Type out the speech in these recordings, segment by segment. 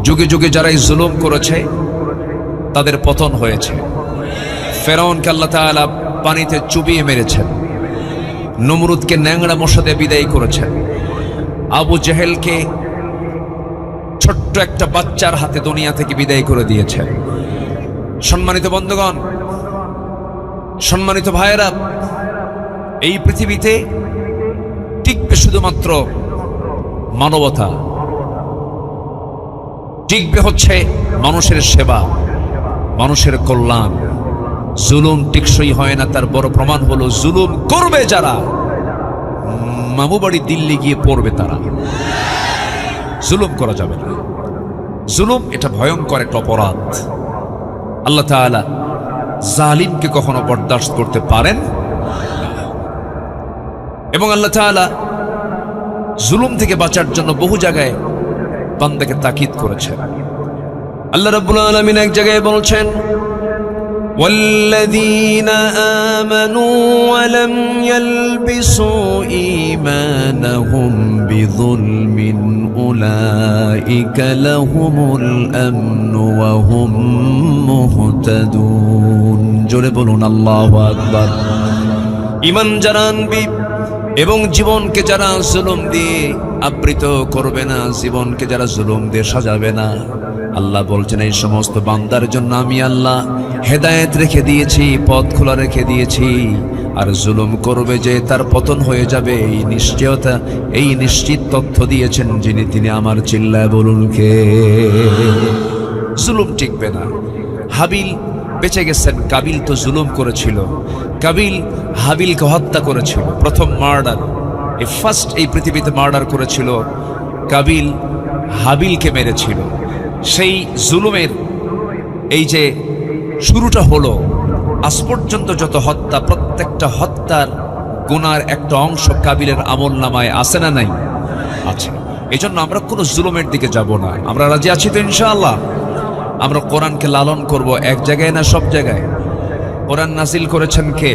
যুগে যুগে যারাই জুলুম করেছে তাদের পতন হয়েছে। ফেরাউনকে আল্লাহ তাআলা পানিতে চুবিয়ে মেরেছেন, নমরুদকে ন্যাংরা মশা দিয়ে বিদায় করেছেন, আবু জেহেলকে ছোট্ট একটা বাচ্চার হাতে দুনিয়া থেকে বিদায় করে দিয়েছেন। সম্মানিত বন্ধুগণ, সম্মানিত ভাইয়েরা, এই পৃথিবীতে টিকবে শুধুমাত্র মানবতা, টিকবে হচ্ছে মানুষের সেবা, মানুষের কল্যাণ। জুলুম টিকসই হয় না, তার বড় প্রমাণ হলো জুলুম করবে যারা, মামু বাড়ি দিল্লি গিয়ে পড়বে তারা। জুলুম করা যাবে না। জুলুম এটা ভয়ঙ্কর একটা অপরাধ। আল্লাহ তাআলা জালিমকে কখনো বরদাস্ত করতে পারেন না। এবং আল্লাহ তাআলা জুলুম থেকে বাঁচার জন্য বহু জায়গায় বান্দাকে তাকিদ করেছেন। আল্লাহ রাব্বুল আলামিন এক জায়গায় বলছেন, والذين آمنوا ولم يلبسوا إيمانهم بظلم أولئك لهم الأمن وهم مهتدون। জোরে বলুন আল্লাহু আকবার। ঈমান যারা আনবে এবং জীবনকে যারা জুলুম দিয়ে আবৃত করবে না, জীবনকে যারা জুলুম দিয়ে সাজাবে না, আল্লাহ বলছেন এই সমস্ত বান্দার জন্য আমি আল্লাহ হেদায়েত রেখে দিয়েছি, পথ খোলা রেখে দিয়েছি। আর জুলুম করবে যে তার পতন হয়ে যাবে, এই নিশ্চয়তা, এই নিশ্চিত তথ্য দিয়েছেন যিনি, তিনি আমার। চিল্লায় বলুন কে? জুলুম টিকবে না। হাবিল বেঁচে গেছেন, কাবিল তো জুলুম করেছিল। কাবিল হাবিলকে হত্যা করেছিল, প্রথম মার্ডার, এই ফার্স্ট এই পৃথিবীতে মার্ডার করেছিল। কাবিল হাবিলকে মেরেছিল। সেই জুলুমের এই যে শুরুটা হলো, আজ পর্যন্ত যত হত্যা, প্রত্যেকটা হত্যার গুনার একটা অংশ কাবিলের আমলনামায় আছে না নাই? আছে। এই জন্য আমরা কোনো জুলুমের দিকে যাব না। আমরা রাজি আছি তো ইনশাআল্লাহ? আমরা কোরআনকে লালন করব, এক জায়গায় না সব জায়গায়। কোরআন নাজিল করেছেন কে?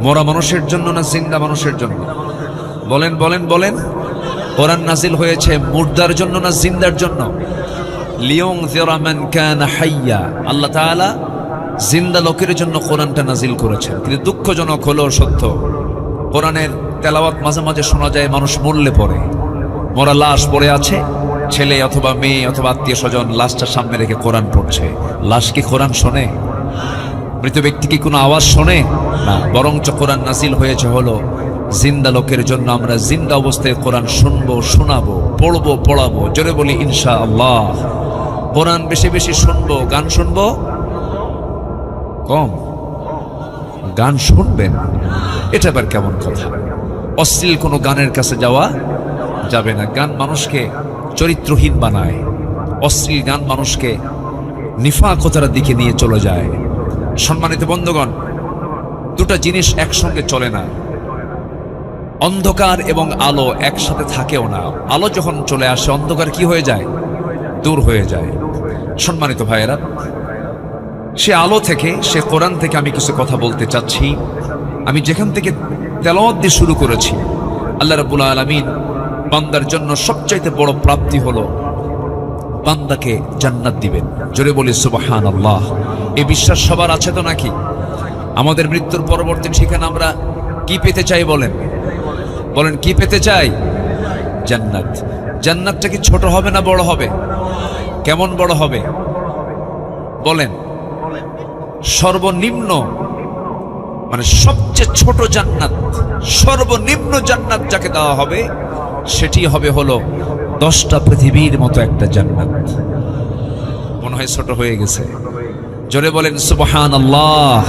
মরা মানুষের জন্য না জিন্দা মানুষের জন্য? বলেন বলেন বলেন। কোরআন নাজিল হয়েছে মুর্দার জন্য না জিন্দার জন্য? লিয়ুনযিরা মান কানা হাইয়া। আল্লাহ তাআলা জিন্দা লোকের জন্য কোরআনটা নাজিল করেছেন। কিন্তু দুঃখজনক হলো সত্য, কোরআনের তেলাওয়াত মাঝে মাঝে শোনা যায় মানুষ মরলে পড়ে, মরা লাশ পড়ে আছে, ছেলে অথবা মেয়ে অথবা আত্মীয় স্বজন লাশটা সামনে রেখে কোরআন পড়ছে। লাশ কি কোরআন শোনে? মৃত ব্যক্তি কি কোনো আওয়াজ শোনে? না। বরঞ্চ কোরআন নাজিল হয়েছে হলো জিন্দা লোকের জন্য। আমরা জিন্দা অবস্থায় কোরআন শুনবো, শোনাবো, পড়বো, পড়াবো। জোরে বলি ইনশাআল্লাহ। কোরআন বেশি বেশি শুনবো, গান শুনবো কম। গান শুনবেন, এটা আবার কেমন কথা? অশ্লীল কোনো গানের কাছে যাওয়া যাবে না। গান মানুষকে চরিত্রহীন বানায়, অশ্লীল গান মানুষকে নিফাকতার দিকে নিয়ে চলে যায়। সম্মানিত বন্ধুগণ, দুটা জিনিস একসঙ্গে চলে না। অন্ধকার এবং আলো একসাথে থাকেও না। আলো যখন চলে আসে, অন্ধকার কি হয়ে যায়? দূর হয়ে যায়। সম্মানিত ভাইয়েরা, সে আলো থেকে, সে কোরআন থেকে আমি কিছু কথা বলতে চাচ্ছি। আমি যেখান থেকে তেলাওয়াত দিয়ে শুরু করেছি, আল্লাহ রাব্বুল আলামিন বান্দার জন্য সবচাইতে বড় প্রাপ্তি হলো বান্দাকে জান্নাত দিবেন। জোরে বলি সুবহানাল্লাহ। এই বিশ্বাস সবার আছে তো নাকি? আমাদের মৃত্যুর পরবর্তী ঠিকানা আমরা কি পেতে চাই? বলেন বলেন, কি পেতে চাই? জান্নাত। জান্নাতটা কি ছোট হবে না বড় হবে? কেমন বড় হবে বলেন? সর্বনিম্ন, মানে সবচেয়ে ছোট জান্নাত, সর্বনিম্ন জান্নাত যাকে দেওয়া হবে সেটি হবে হলো 10টা পৃথিবীর মতো একটা জান্নাত। মনে হয় ছোট হয়ে গেছে? জোরে বলেন সুবহানাল্লাহ।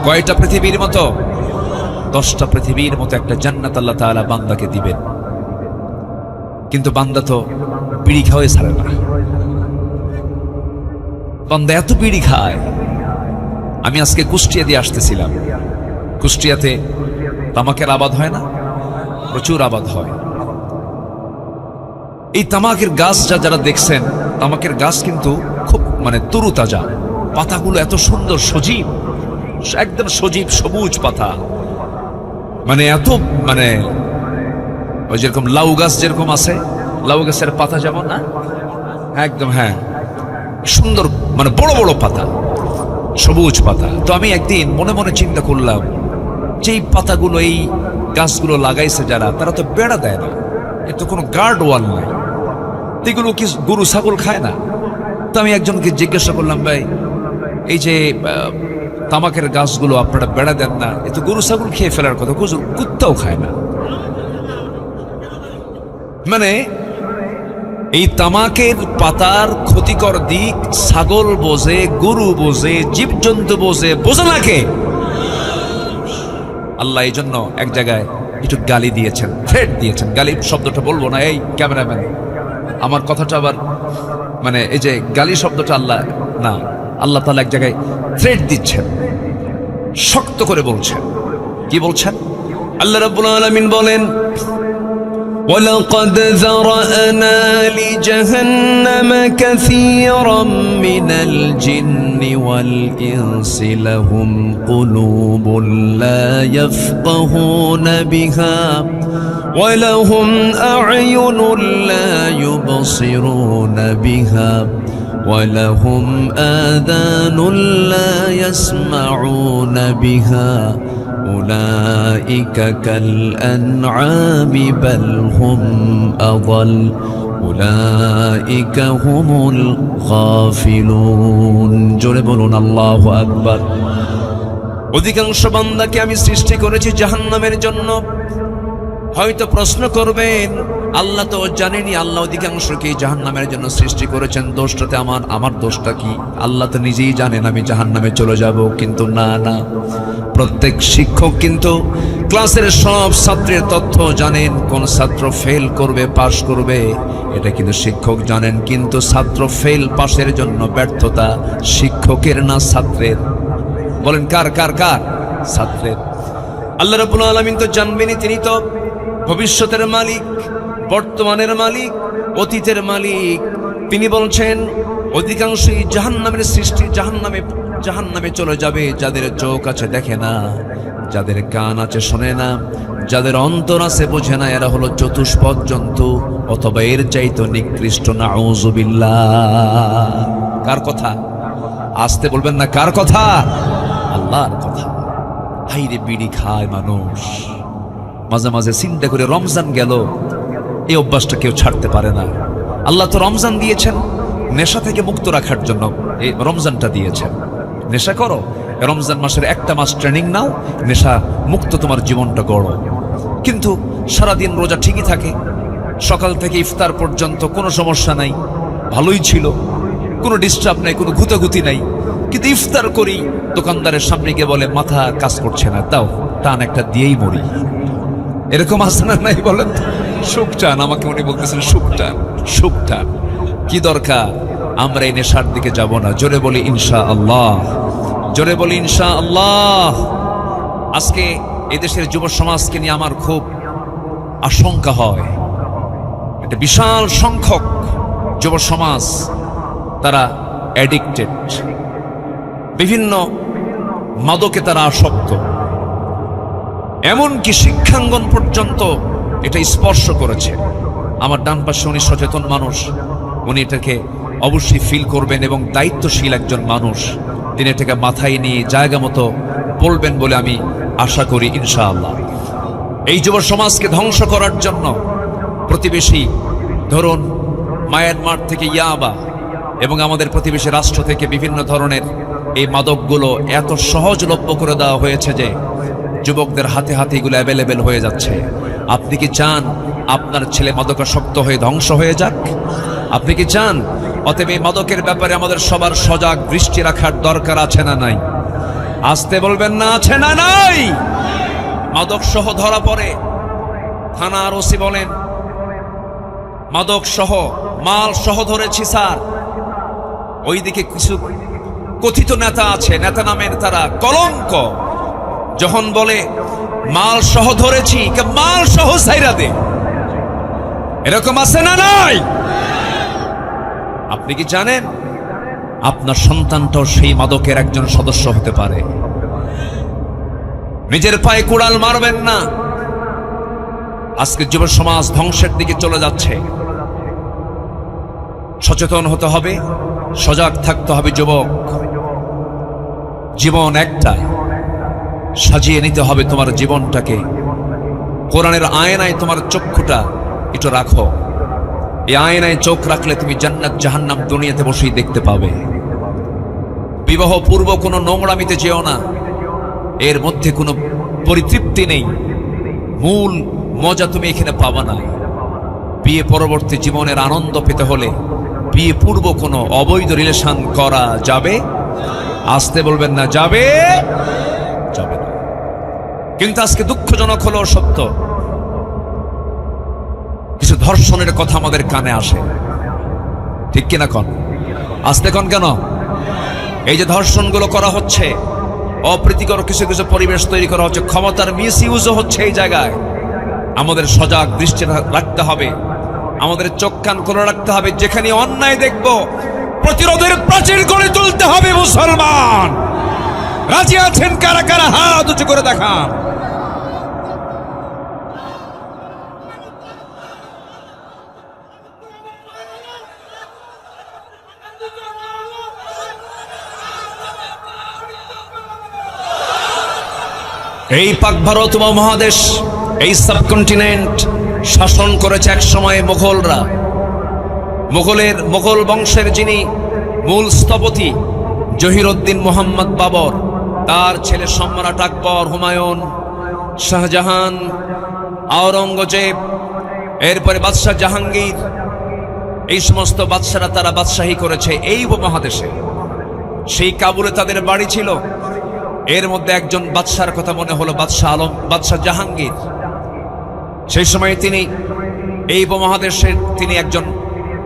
কয়টা পৃথিবীর মতো? 10টা পৃথিবীর মতো একটা জান্নাত আল্লাহ তাআলা বান্দাকে দিবেন। কিন্তু বান্দা তো বিড়ি খাওয়াই ছাড়ে না। বান্দা এত বিড়ি খায়। আমি আজকে কুষ্টিয়া দিয়ে আসতেছিলাম। কুষ্টিয়াতে তামাকের আবাদ হয় না? প্রচুর আবাদ হয়। এই তামাকের গাছ যারা দেখছেন, তামাকের গাছ কিন্তু খুব মানে তরুতাজা, পাতাগুলো এত সুন্দর, সজীব, একদম সজীব সবুজ পাতা। মানে এত মানে ওই যেরকম লাউ গাছ যেরকম আছে, লাউ গাছের পাতা যেমন না, একদম, হ্যাঁ, সুন্দর, মানে বড় বড় পাতা, সবুজ পাতা। তো আমি একদিন মনে মনে চিন্তা করলাম যে এই পাতাগুলো, এই গাছগুলো লাগাইছে যারা, তারা তো বেড়া দেয় না, এর তো কোনো গার্ড ওয়াল নাই, এগুলো কি গরু ছাগল খায় না? তো আমি একজনকে জিজ্ঞাসা করলাম, ভাই এই যে তামাকের গাছগুলো আপনারা বেড়া দেন না, এ তো গরু ছাগল খেয়ে ফেলার কথা, কুত্তাও খায় না। মানে এই তামাকের পাতার ক্ষতিকর দিক ছাগল বোঝে, গরু বোঝে, জীবজন্তু বোঝে, বোঝে না কে? আল্লাহ এই জন্য এক জায়গায় একটু গালি দিয়েছেন, থ্রেট দিয়েছেন। গালি শব্দটা বলবো না, এই ক্যামেরাম্যান আমার কথাটা আবার, মানে এই যে গালি শব্দটা আল্লাহ না, আল্লাহ তাআলা এক জায়গায় থ্রেট দিচ্ছেন, শক্ত করে বলছেন। কি বলছেন? আল্লাহ রাব্বুল আলামিন বলেন, ولقد ذرأنا لجهنم كثيرا من الجن والإنس لهم قلوب لا يفقهون بها ولهم أعين لا يبصرون بها ولهم آذان لا يسمعون بها أولئك كالأنعام بل هم أضل أولئك هم الغافلون জোরে বলুন আল্লাহু আকবার। অধিকাংশ বান্দাকে আমি সৃষ্টি করেছি জাহান্নামের জন্য। হয়তো প্রশ্ন করবেন, আল্লাহ তো জানেনি আল্লাহ অধিকাংশকে জাহান্নামের জন্য সৃষ্টি করেছেন, দোষটাতে আমার দোষটা কি? আল্লাহ তো নিজেই জানেন আমি জাহান্নামে চলে যাব। কিন্তু না, প্রত্যেক শিক্ষক কিন্তু ক্লাসের সব ছাত্রের তথ্য জানেন, কোন ছাত্র ফেল করবে পাশ করবে এটা কিন্তু শিক্ষক জানেন। কিন্তু ছাত্র ফেল পাশের জন্য ব্যর্থতা শিক্ষকের না ছাত্রের? বলেন কার? ছাত্রের। আল্লাহ রাব্বুল আলামিন তো জানবেনই, তিনি তো ভবিষ্যতের মালিক, বর্তমানের মালিক, অতীতের মালিক। তিনি বলছেন অধিকাংশই জাহান্নামের সৃষ্টি, জাহান্নামে চলে যাবে যাদের চোখ আছে দেখে না, যাদের কান আছে শোনে না, যাদের অন্তর আছে বোঝে না। এরা হলো চতুষ্পদ জন্তু, অথবা এর চাইতো নিকৃষ্ট। নাউযুবিল্লাহ। কার কথা? আসতে বলবেন না, কার কথা? আল্লাহর কথা। হাইরে বিড়ি খায় মানুষ, মাঝে মাঝে চিন্তা করে রমজান গেল, এই অভ্যাসটা কেউ ছাড়তে পারে না। আল্লাহ তো রমজান দিয়েছেন নেশা থেকে মুক্ত রাখার জন্য, এই রমজানটা দিয়েছেন। নেশা করো, রমজান মাসের একটা মাস ট্রেনিং নাও, নেশা মুক্ত তোমার জীবনটা গড়ো। কিন্তু সারাদিন রোজা ঠিকই থাকে, সকাল থেকে ইফতার পর্যন্ত কোনো সমস্যা নাই, ভালোই ছিল, কোনো ডিস্টার্ব নাই, কোনো গুতাগুতি নাই। কিন্তু ইফতার করি, দোকানদারের সামনে গিয়ে বলে মাথা কাজ করছে না, তাও টান একটা দিয়েই মরি। এরকম আছে না নাই বলেন? সুখ টান, আমাকে উনি বলতেছেন সুখ টান। কি দরকার? আমরা এই নেশার দিকে যাব না। জোরে বলি ইনশাআল্লাহ, জোরে বলি ইনশাআল্লাহ। আজকে এদেশের যুব সমাজকে নিয়ে আমার খুব আশঙ্কা হয়। একটা বিশাল সংখ্যক যুব সমাজ তারা অ্যাডিক্টেড, বিভিন্ন মাদকে তারা আসক্ত, এমনকি শিক্ষাঙ্গন পর্যন্ত এটা স্পর্শ করেছে। আমার ডান পাশে উনি সচেতন মানুষ, উনি এটাকে অবশ্যই ফিল করবেন এবং দায়িত্বশীল একজন মানুষ, তিনি এটাকে মাথায় নিয়ে জায়গা মতো বলবেন বলে আমি আশা করি ইনশাআল্লাহ। এই যুব সমাজকে ধ্বংস করার জন্য প্রতিবেশী, ধরুন মায়ানমার থেকে ইয়াবা এবং আমাদের প্রতিবেশী রাষ্ট্র থেকে বিভিন্ন ধরনের এই মাদকগুলো এত সহজলভ্য করে দেওয়া হয়েছে যে যুবকদের হাতে হাতে এগুলো অ্যাভেলেবেল হয়ে যাচ্ছে। আপনি কি চান আপনার ছেলে মাদকাসক্ত হয়ে ধ্বংস হয়ে যাক? আপনি কি চান? অতএব এই মাদকের ব্যাপারে আমাদের সবার সজাগ দৃষ্টি রাখার দরকার আছে না নাই? আসতে বলবেন না, আছে না নাই? মাদক সহ ধরা পড়ে, থানার ওসি বলেন মাদক সহ মাল সহ ধরেছি স্যার। ওইদিকে কিছু কথিত নেতা আছে, নেতা নামের তারা কলঙ্ক, যখন বলে মাল সহ ধরেছি, মাল সহ ছাইরা দে। এরকম আছে না নাই? আপনি কি জানেন আপনার সন্তানটাও সেই মাদকের একজন সদস্য হতে পারে? নিজের পায়ে কুড়াল মারবেন না। আজকে যুব সমাজ ধ্বংসের দিকে চলে যাচ্ছে। সচেতন হতে হবে, সজাগ থাকতে হবে যুবক। জীবন একটা, সাজিয়ে নিতে হবে তোমার জীবনটাকে। কোরআনের আয়নায় তোমার চক্ষুটা একটু রাখো। এই আয়নায় চোখ রাখলে তুমি জান্নাত জাহান্নাম দুনিয়াতে বসেই দেখতে পাবে। বিবাহ পূর্ব কোনো নোংরামিতে যেও না, এর মধ্যে কোনো পরিতৃপ্তি নেই, মূল মজা তুমি এখানে পাবা না। বিয়ে পরবর্তী জীবনের আনন্দ পেতে হলে বিয়ে পূর্ব কোনো অবৈধ রিলেশন করা যাবে? আসতে বলবেন না, যাবে যাবে না। কিন্তু আজকে দুঃখজনক হলো সত্য, কিছু ধর্ষণের কথা আমাদের কানে আসে, ঠিক কিনা কন? আসতে কন কেন? এই যে ধর্ষণগুলো করা হচ্ছে, অপ্রীতিকর কিছু কিছু পরিবেশ তৈরি করা হচ্ছে, ক্ষমতার মিস ইউজও হচ্ছে এই জায়গায়। আমাদের সজাগ দৃষ্টি রাখতে হবে, আমাদের চোখ কান খোলা রাখতে হবে। যেখানে অন্যায় দেখব, প্রতিরোধের প্রাচীর গড়ে তুলতে হবে। মুসলমান রাজি আছেন? কারা কারা হাত উঁচু করে দেখান। এই পাক ভারত মহাদেশ, এই সাবকন্টিনেন্ট শাসন করেছে এক সময় মুঘলরা। মুঘল বংশের যিনি মূল স্থপতি জহিরুদ্দিন মোহাম্মদ বাবর, তার ছেলে সম্রাট আকবর, হুমায়ুন, শাহজাহান, আওরঙ্গজেব, এরপরে বাদশাহ জাহাঙ্গীর, এই সমস্ত বাদশারা তারা বাদশাহী করেছে এই উপমহাদেশে। সেই কাবুলে তাদের বাড়ি ছিল। এর মধ্যে একজন বাদশার কথা মনে হলো, বাদশাহ জাহাঙ্গীর। সেই সময় তিনি এই উপমহাদেশের তিনি একজন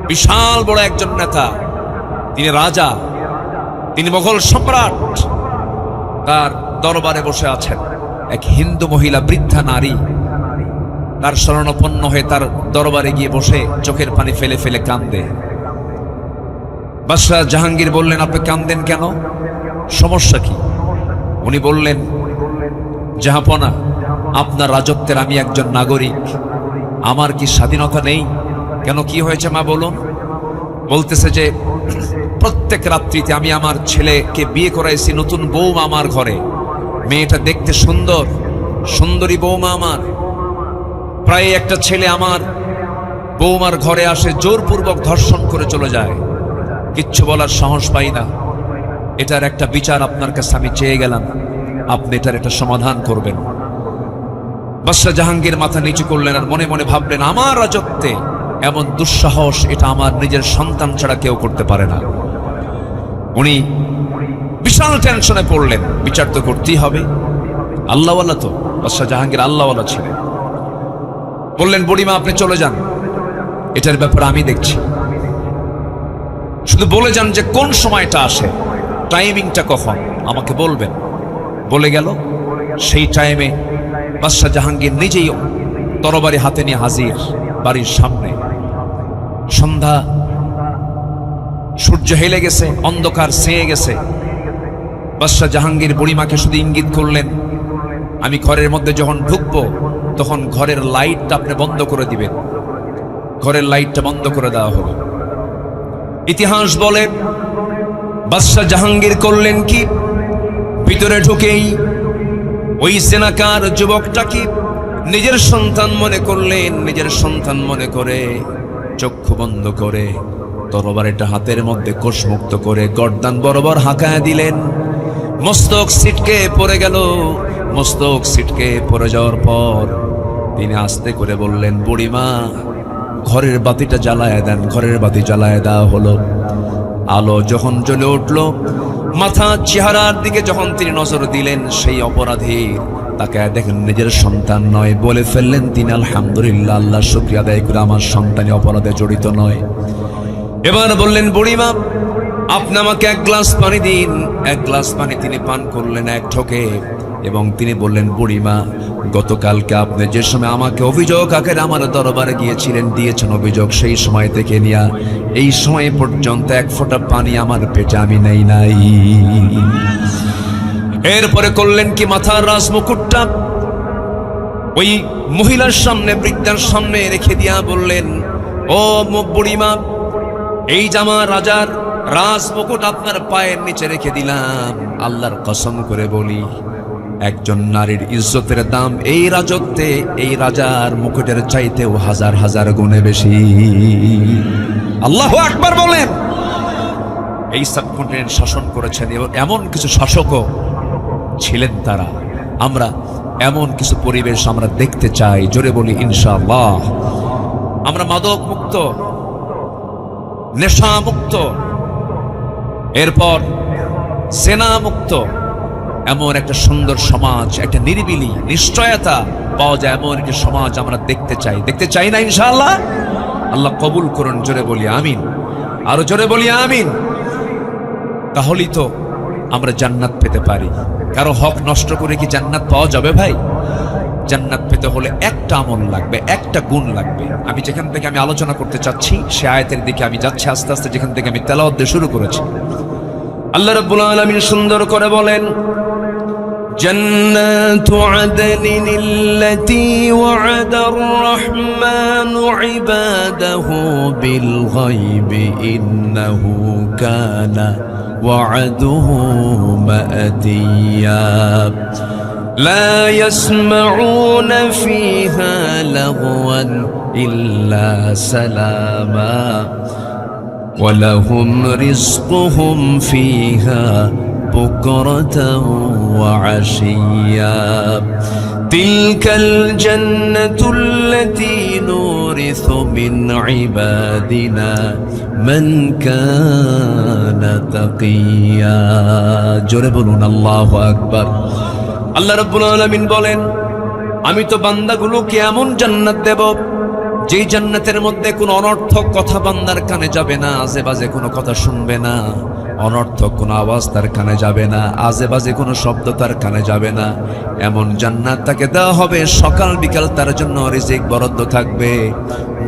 বিশাল বড় একজন নেতা, তিনি রাজা, তিনি মোগল সম্রাট। তার দরবারে বসে আছেন এক হিন্দু মহিলা, বৃদ্ধা নারী। তার শরণাপন্ন হয়ে তার দরবারে গিয়ে বসে চোখের পানি ফেলে ফেলে কান্দে। বাদশাহ জাহাঙ্গীর বললেন, আপনি কান্দেন কেন? সমস্যা কি? উনি বললেন, জাহাপনা, আপনার রাজত্বের আমি একজন নাগরিক, আমার কি স্বাধীনতা নেই? কেন, কি হয়েছে মা বলুন? বলতেছে যে প্রত্যেক রাত্রিতে আমি আমার ছেলেকে বিয়ে করাইছি, নতুন বৌমা আমার ঘরে, মেয়েটা দেখতে সুন্দর, সুন্দরী বৌমা আমার। প্রায় একটা ছেলে আমার বৌমার ঘরে আসে, জোরপূর্বক ধর্ষণ করে চলে যায়, কিচ্ছু বলার সাহস পাই না। এটার একটা বিচার আপনার কাছে আমি চেয়ে গেলাম, আপনি এটার একটা সমাধান করবেন। বাদশাহ জাহাঙ্গীর মাথা নিচু করলেন আর মনে মনে ভাবলেন, আমার রাজত্বে এমন দুঃসাহস এটা আমার নিজের সন্তান ছাড়া কেউ করতে পারে না। উনি বিশাল টেনশনে পড়লেন, বিচার তো করতেই হবে। আল্লাহওয়ালা তো, বাদশাহ জাহাঙ্গীর আল্লাহওয়ালা ছিলেন। বললেন, বুড়িমা আপনি চলে যান, এটার ব্যাপারে আমি দেখছি। শুধু বলে যান যে কোন সময়টা আসে, টাইমিংটা কখন আমাকে বলবেন। বলে গেল। সেই টাইমে বাদশাহ জাহাঙ্গীর নিজেই তরবারি হাতে নিয়ে হাজির বাড়ির সামনে। সন্ধ্যা, সূর্য হেলে গেছে, অন্ধকার ছেয়ে গেছে। বাদশাহ জাহাঙ্গীর বুড়িমাকে শুধু ইঙ্গিত করলেন, আমি ঘরের মধ্যে যখন ঢুকবো তখন ঘরের লাইটটা আপনি বন্ধ করে দিবেন। ঘরের লাইটটা বন্ধ করে দেওয়া হলো। ইতিহাস বলে বাদশাহ জাহাঙ্গীর করলেন কি, ভিতরে ঢুকেই ওই জেনাকার যুবকটাকে নিজের সন্তান মনে করলেন। নিজের সন্তান মনে করে চক্ষু বন্ধ করে তরবারিটা হাতের মধ্যে কোষমুক্ত করে গর্দান বরাবর হাঁকায় দিলেন। মস্তক ছিটকে পড়ে গেল। মস্তক ছিটকে পড়ে যাওয়ার পর তিনি আস্তে করে বললেন, বুড়িমা ঘরের বাতিটা জ্বালায় দেন। ঘরের বাতি জ্বালায় দেওয়া হলো। আলো যখন জ্বলে উঠল, মাথা চেহারার দিকে যখন তিনি নজর দিলেন, সেই অপরাধী তাকে দেখেন নিজের সন্তান নয়। বলে ফেললেন তিনি, আলহামদুলিল্লাহ, আল্লাহ শুকরিয়া আদায় করে আমার সন্তানই অপরাধে জড়িত নয়। এবার বললেন, বুড়িমা আপনি আমাকে এক গ্লাস পানি দিন। এক গ্লাস পানি তিনি পান করলেন এক ঢোকে এবং তিনি বললেন, বুড়িমা গতকালকে আপনি যে সময় আমাকে অভিযোগ আকারে আমার দরবারে গিয়েছিলেন, দিয়েছেন অভিযোগ, সেই সময় থেকে নিয়ে এই সময় পর্যন্ত এক ফোঁটা পানি আমার পেটে আমি নেই নাই। এরপরে করলেন কি, মাথার রাজ মুকুটটা ওই মহিলার সামনে, বৃদ্ধার সামনে রেখে দিয়া বললেন, ও বুড়িমা এই জামা রাজার রাজ মুকুট আপনার পায়ের নিচে রেখে দিলাম, আল্লাহর কসম করে বলি একজন নারীর ইজ্জতের দাম এই রাজত্বে এই রাজার মুকুটের চাইতেও হাজার হাজার গুণে বেশি। আল্লাহু আকবার বলেন। এই সাবকন্টিনেন্ট শাসন করেছেন এমন কিছু শাসকও ছিলেন তারা। আমরা এমন কিছু পরিবেশ আমরা দেখতে চাই, জোরে বলি ইনশাআল্লাহ। আমরা মাদক মুক্ত, নেশা মুক্ত, এরপর জেনা মুক্ত এমন একটা সুন্দর সমাজ, একটা নিরিবিলি নিশ্চয়তা পাওয়া যায় এমন একটা সমাজ আমরা দেখতে চাই না ইনশাআল্লাহ? আল্লাহ কবুল করুন, জোরে বলি আমিন, আরো জোরে বলি আমিন। তাহলেই তো আমরা জান্নাত পেতে পারি। কারো হক নষ্ট করে কি জান্নাত পাওয়া যাবে ভাই? জান্নাত পেতে হলে একটা আমল লাগবে, একটা গুণ লাগবে। আমি যেখান থেকে আমি আলোচনা করতে চাচ্ছি সে আয়াতের দিকে আমি যাচ্ছি আস্তে আস্তে, যেখান থেকে আমি তেলাওয়াত দিয়ে শুরু করেছি। আল্লাহ রাব্বুল আলামিন সুন্দর করে বলেন, জান্নাতু আদনিন আল্লাতী ওয়া'আদার রাহমানু ইবাদাহু বিল গায়বি ইন্নাহু কানা ওয়া'দুহু মা'দিয়া لا يسمعون فيها لغوا إلا سلاما ولهم رزقهم فيها بكرة وعشيا تلك الجنة التي نورث من عبادنا من كان تقيا جربنا الله أكبر আল্লাহ রাব্বুল আলামিন বলেন, আমি তো বান্দাগুলোকে এমন জান্নাত দেব যেই জান্নাতের মধ্যে কোনো অনর্থক কথা বান্দার কানে যাবে না, আজে বাজে কোনো কথা শুনবে না, অনর্থক কোনো আওয়াজ তার কানে যাবে না, আজে বাজে কোনো শব্দ তার কানে যাবে না। এমন জান্নাত তাকে দেওয়া হবে, সকাল বিকাল তার জন্য রিজিক বরাদ্দ থাকবে,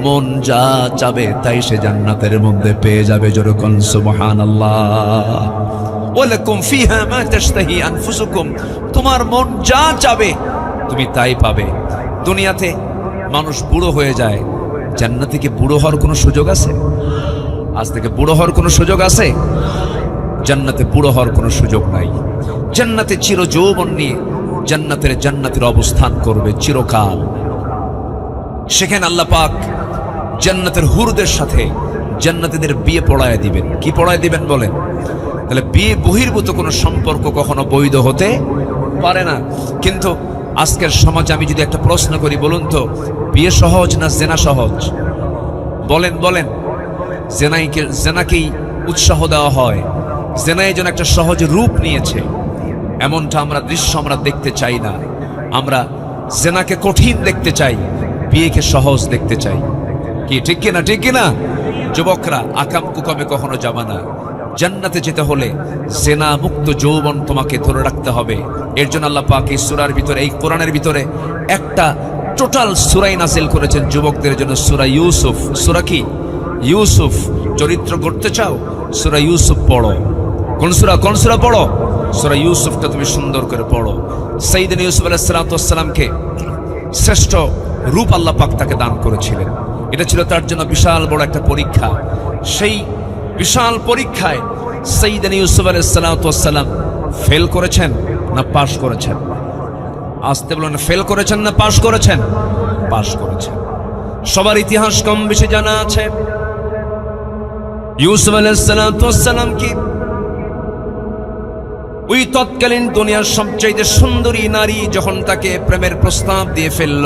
মন যা চাবে তাই সে জান্নাতের মধ্যে পেয়ে যাবে। যেরকম সুবহানাল্লাহ। ওয়ালাকুম ফিহা মা তাশতাহি আনফুসুকুম, তোমার মন যা চাবে তুমি তাই পাবে। দুনিয়াতে মানুষ বুড়ো হয়ে যায়, জান্নাতে কি বুড়ো হওয়ার কোনো সুযোগ আছে? আজ থেকে বুড়ো হওয়ার কোনো সুযোগ আছে? জান্নাতে বুড়ো হওয়ার কোনো সুযোগ নাই। জান্নাতে চিরযৌবন নিয়ে জান্নাতের অবস্থান করবে চিরকাল। সেখানে আল্লাহ পাক জান্নাতের হুরদের সাথে জান্নাতীদের বিয়ে পড়ায় দিবেন। কি পড়ায় দিবেন বলেন? তাহলে বিয়ে বহির্ভূত কোনো সম্পর্ক কখনো বৈধ হতে পারে না। কিন্তু আজকের সমাজে আমি যদি একটা প্রশ্ন করি, বলুন তো বিয়ে সহজ না জেনা সহজ? বলেন বলেন। জেনাকেই উৎসাহ দেওয়া হয়, জেনাই যেন একটা সহজ রূপ নিয়েছে, এমনটা আমরা দৃশ্য আমরা দেখতে চাই না। আমরা জেনাকে কঠিন দেখতে চাই, বিয়েকে সহজ দেখতে চাই। কি ঠিক কিনা? ঠিক কিনা? যুবকরা আকাম কুকামে কখনো যাবে না। জান্নাতে যেতে হলে জেনা মুক্ত যৌবন তোমাকে ধরে রাখতে হবে। এর জন্য আল্লাহ পাক এই সূরার ভিতরে, এই কোরআনের ভিতরে একটা টোটাল সূরাই নাযিল করেছেন যুবকদের জন্য, সূরা ইউসুফ। সূরা কি? ইউসুফ। চরিত্র গড়তে চাও? সূরা ইউসুফ পড়ো। কোন সূরা পড়ো? সূরা ইউসুফটা তুমি সুন্দর করে পড়ো। সাইয়েদনা ইউসুফ আলাইহিস সালাতু ওয়াস সালামকে শ্রেষ্ঠ রূপ আল্লাহ পাক তাকে দান করেছিলেন। এটা ছিল তার জন্য বিশাল বড় একটা পরীক্ষা। সেই বিশাল পরীক্ষায় সাইয়েদনা ইউসুফ আলাইহিস সালাতু ওয়াস সালাম ফেল করেছেন না পাশ করেছেন? আসতে বলেন, ফেল করেছেন না পাশ করেছেন? পাশ করেছেন। সবার ইতিহাস কম বেশি জানা আছে। ইউসুফ আলাইহিস সালাতু ওয়াস সালাম কি ওই তৎকালীন দুনিয়ার সবচেয়ে সুন্দরী নারী যখন তাকে প্রেমের প্রস্তাব দিয়ে ফেলল,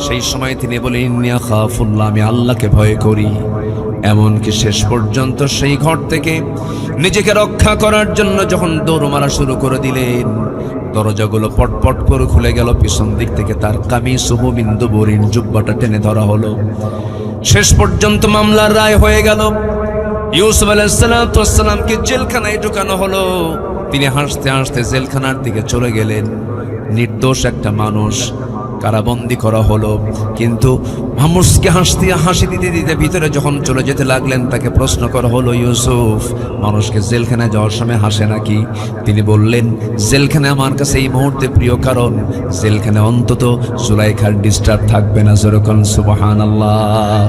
সেই সময় তিনি বলেন, ইন্নী আখাফুল্লাহ, আমি আল্লাহকে ভয় করি। এমনকি শেষ পর্যন্ত সেই ঘর থেকে নিজেকে রক্ষা করার জন্য যখন দৌড় মারা শুরু করে দিলেন, দরজাগুলো পটপট করে খুলে গেল। পিছন দিক থেকে তার কামিসুহু মিন দুবুরিন, জুব্বাটা টেনে ধরা হলো। শেষ পর্যন্ত মামলার রায় হয়ে গেল। ইউসুফ আলাইহিস সালাতু ওয়াস সালামকে জেলখানায় ঢুকানো হলো। তিনি হাসতে হাসতে জেলখানার দিকে চলে গেলেন। নির্দোষ একটা মানুষ কারাবন্দী করা হলো। কিন্তু মানুষকে হাসি দিতে দিতে ভিতরে যখন চলে যেতে লাগলেন, তাকে প্রশ্ন করা হলো, ইউসুফ, মানুষকে জেলখানায় যাওয়ার সময় হাসে নাকি? তিনি বললেন, জেলখানে আমার কাছে এই মুহূর্তে প্রিয়, কারণ জেলখানে অন্তত জুলাইখার ডিস্টার্ব থাকবে না। যেরকম সুবহানাল্লাহ।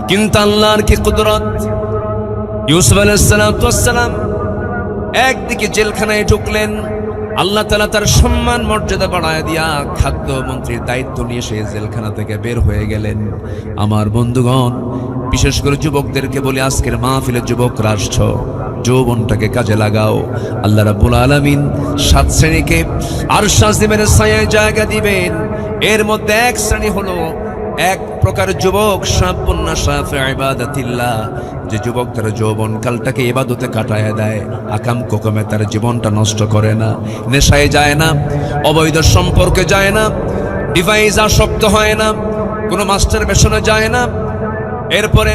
কিন্তু আল্লাহর কি কুদরত! ইউসুফ আলাইহিস সালাম একদিকে জেলখানায় ঢুকলেন, আল্লাহ তাআলা তার সম্মান মর্যাদা বাড়ায় দিয়া খাদ্য মন্ত্রীর দায়িত্ব নিয়ে সে জেলখানা থেকে বের হয়ে গেলেন। আমার বন্ধুগণ, বিশেষ করে যুবকদেরকে বলি, আজকের মাহফিলে যুবক রাষ্ট্র, যৌবনটাকে কাজে লাগাও। আল্লাহ রাব্বুল আলামিন 7 শ্রেণীকে আরশ আজিমের ছায়ায় জায়গা দিবেন। এর মধ্যে এক শ্রেণী হলো এক প্রকার যুবক, শাবুন্না শাফি ইবাদাতিল্লাহ, যে যুবক তার যৌবন কালটাকে ইবাদতে কাটায় দেয়, আকাম কোকমে তার জীবনটা নষ্ট করে না, নেশায় যায় না, অবৈধ সম্পর্কে যায় না, ডিভাইস আসক্ত হয় না, কোনো মাস্টার বেশনে যায় না। এরপরে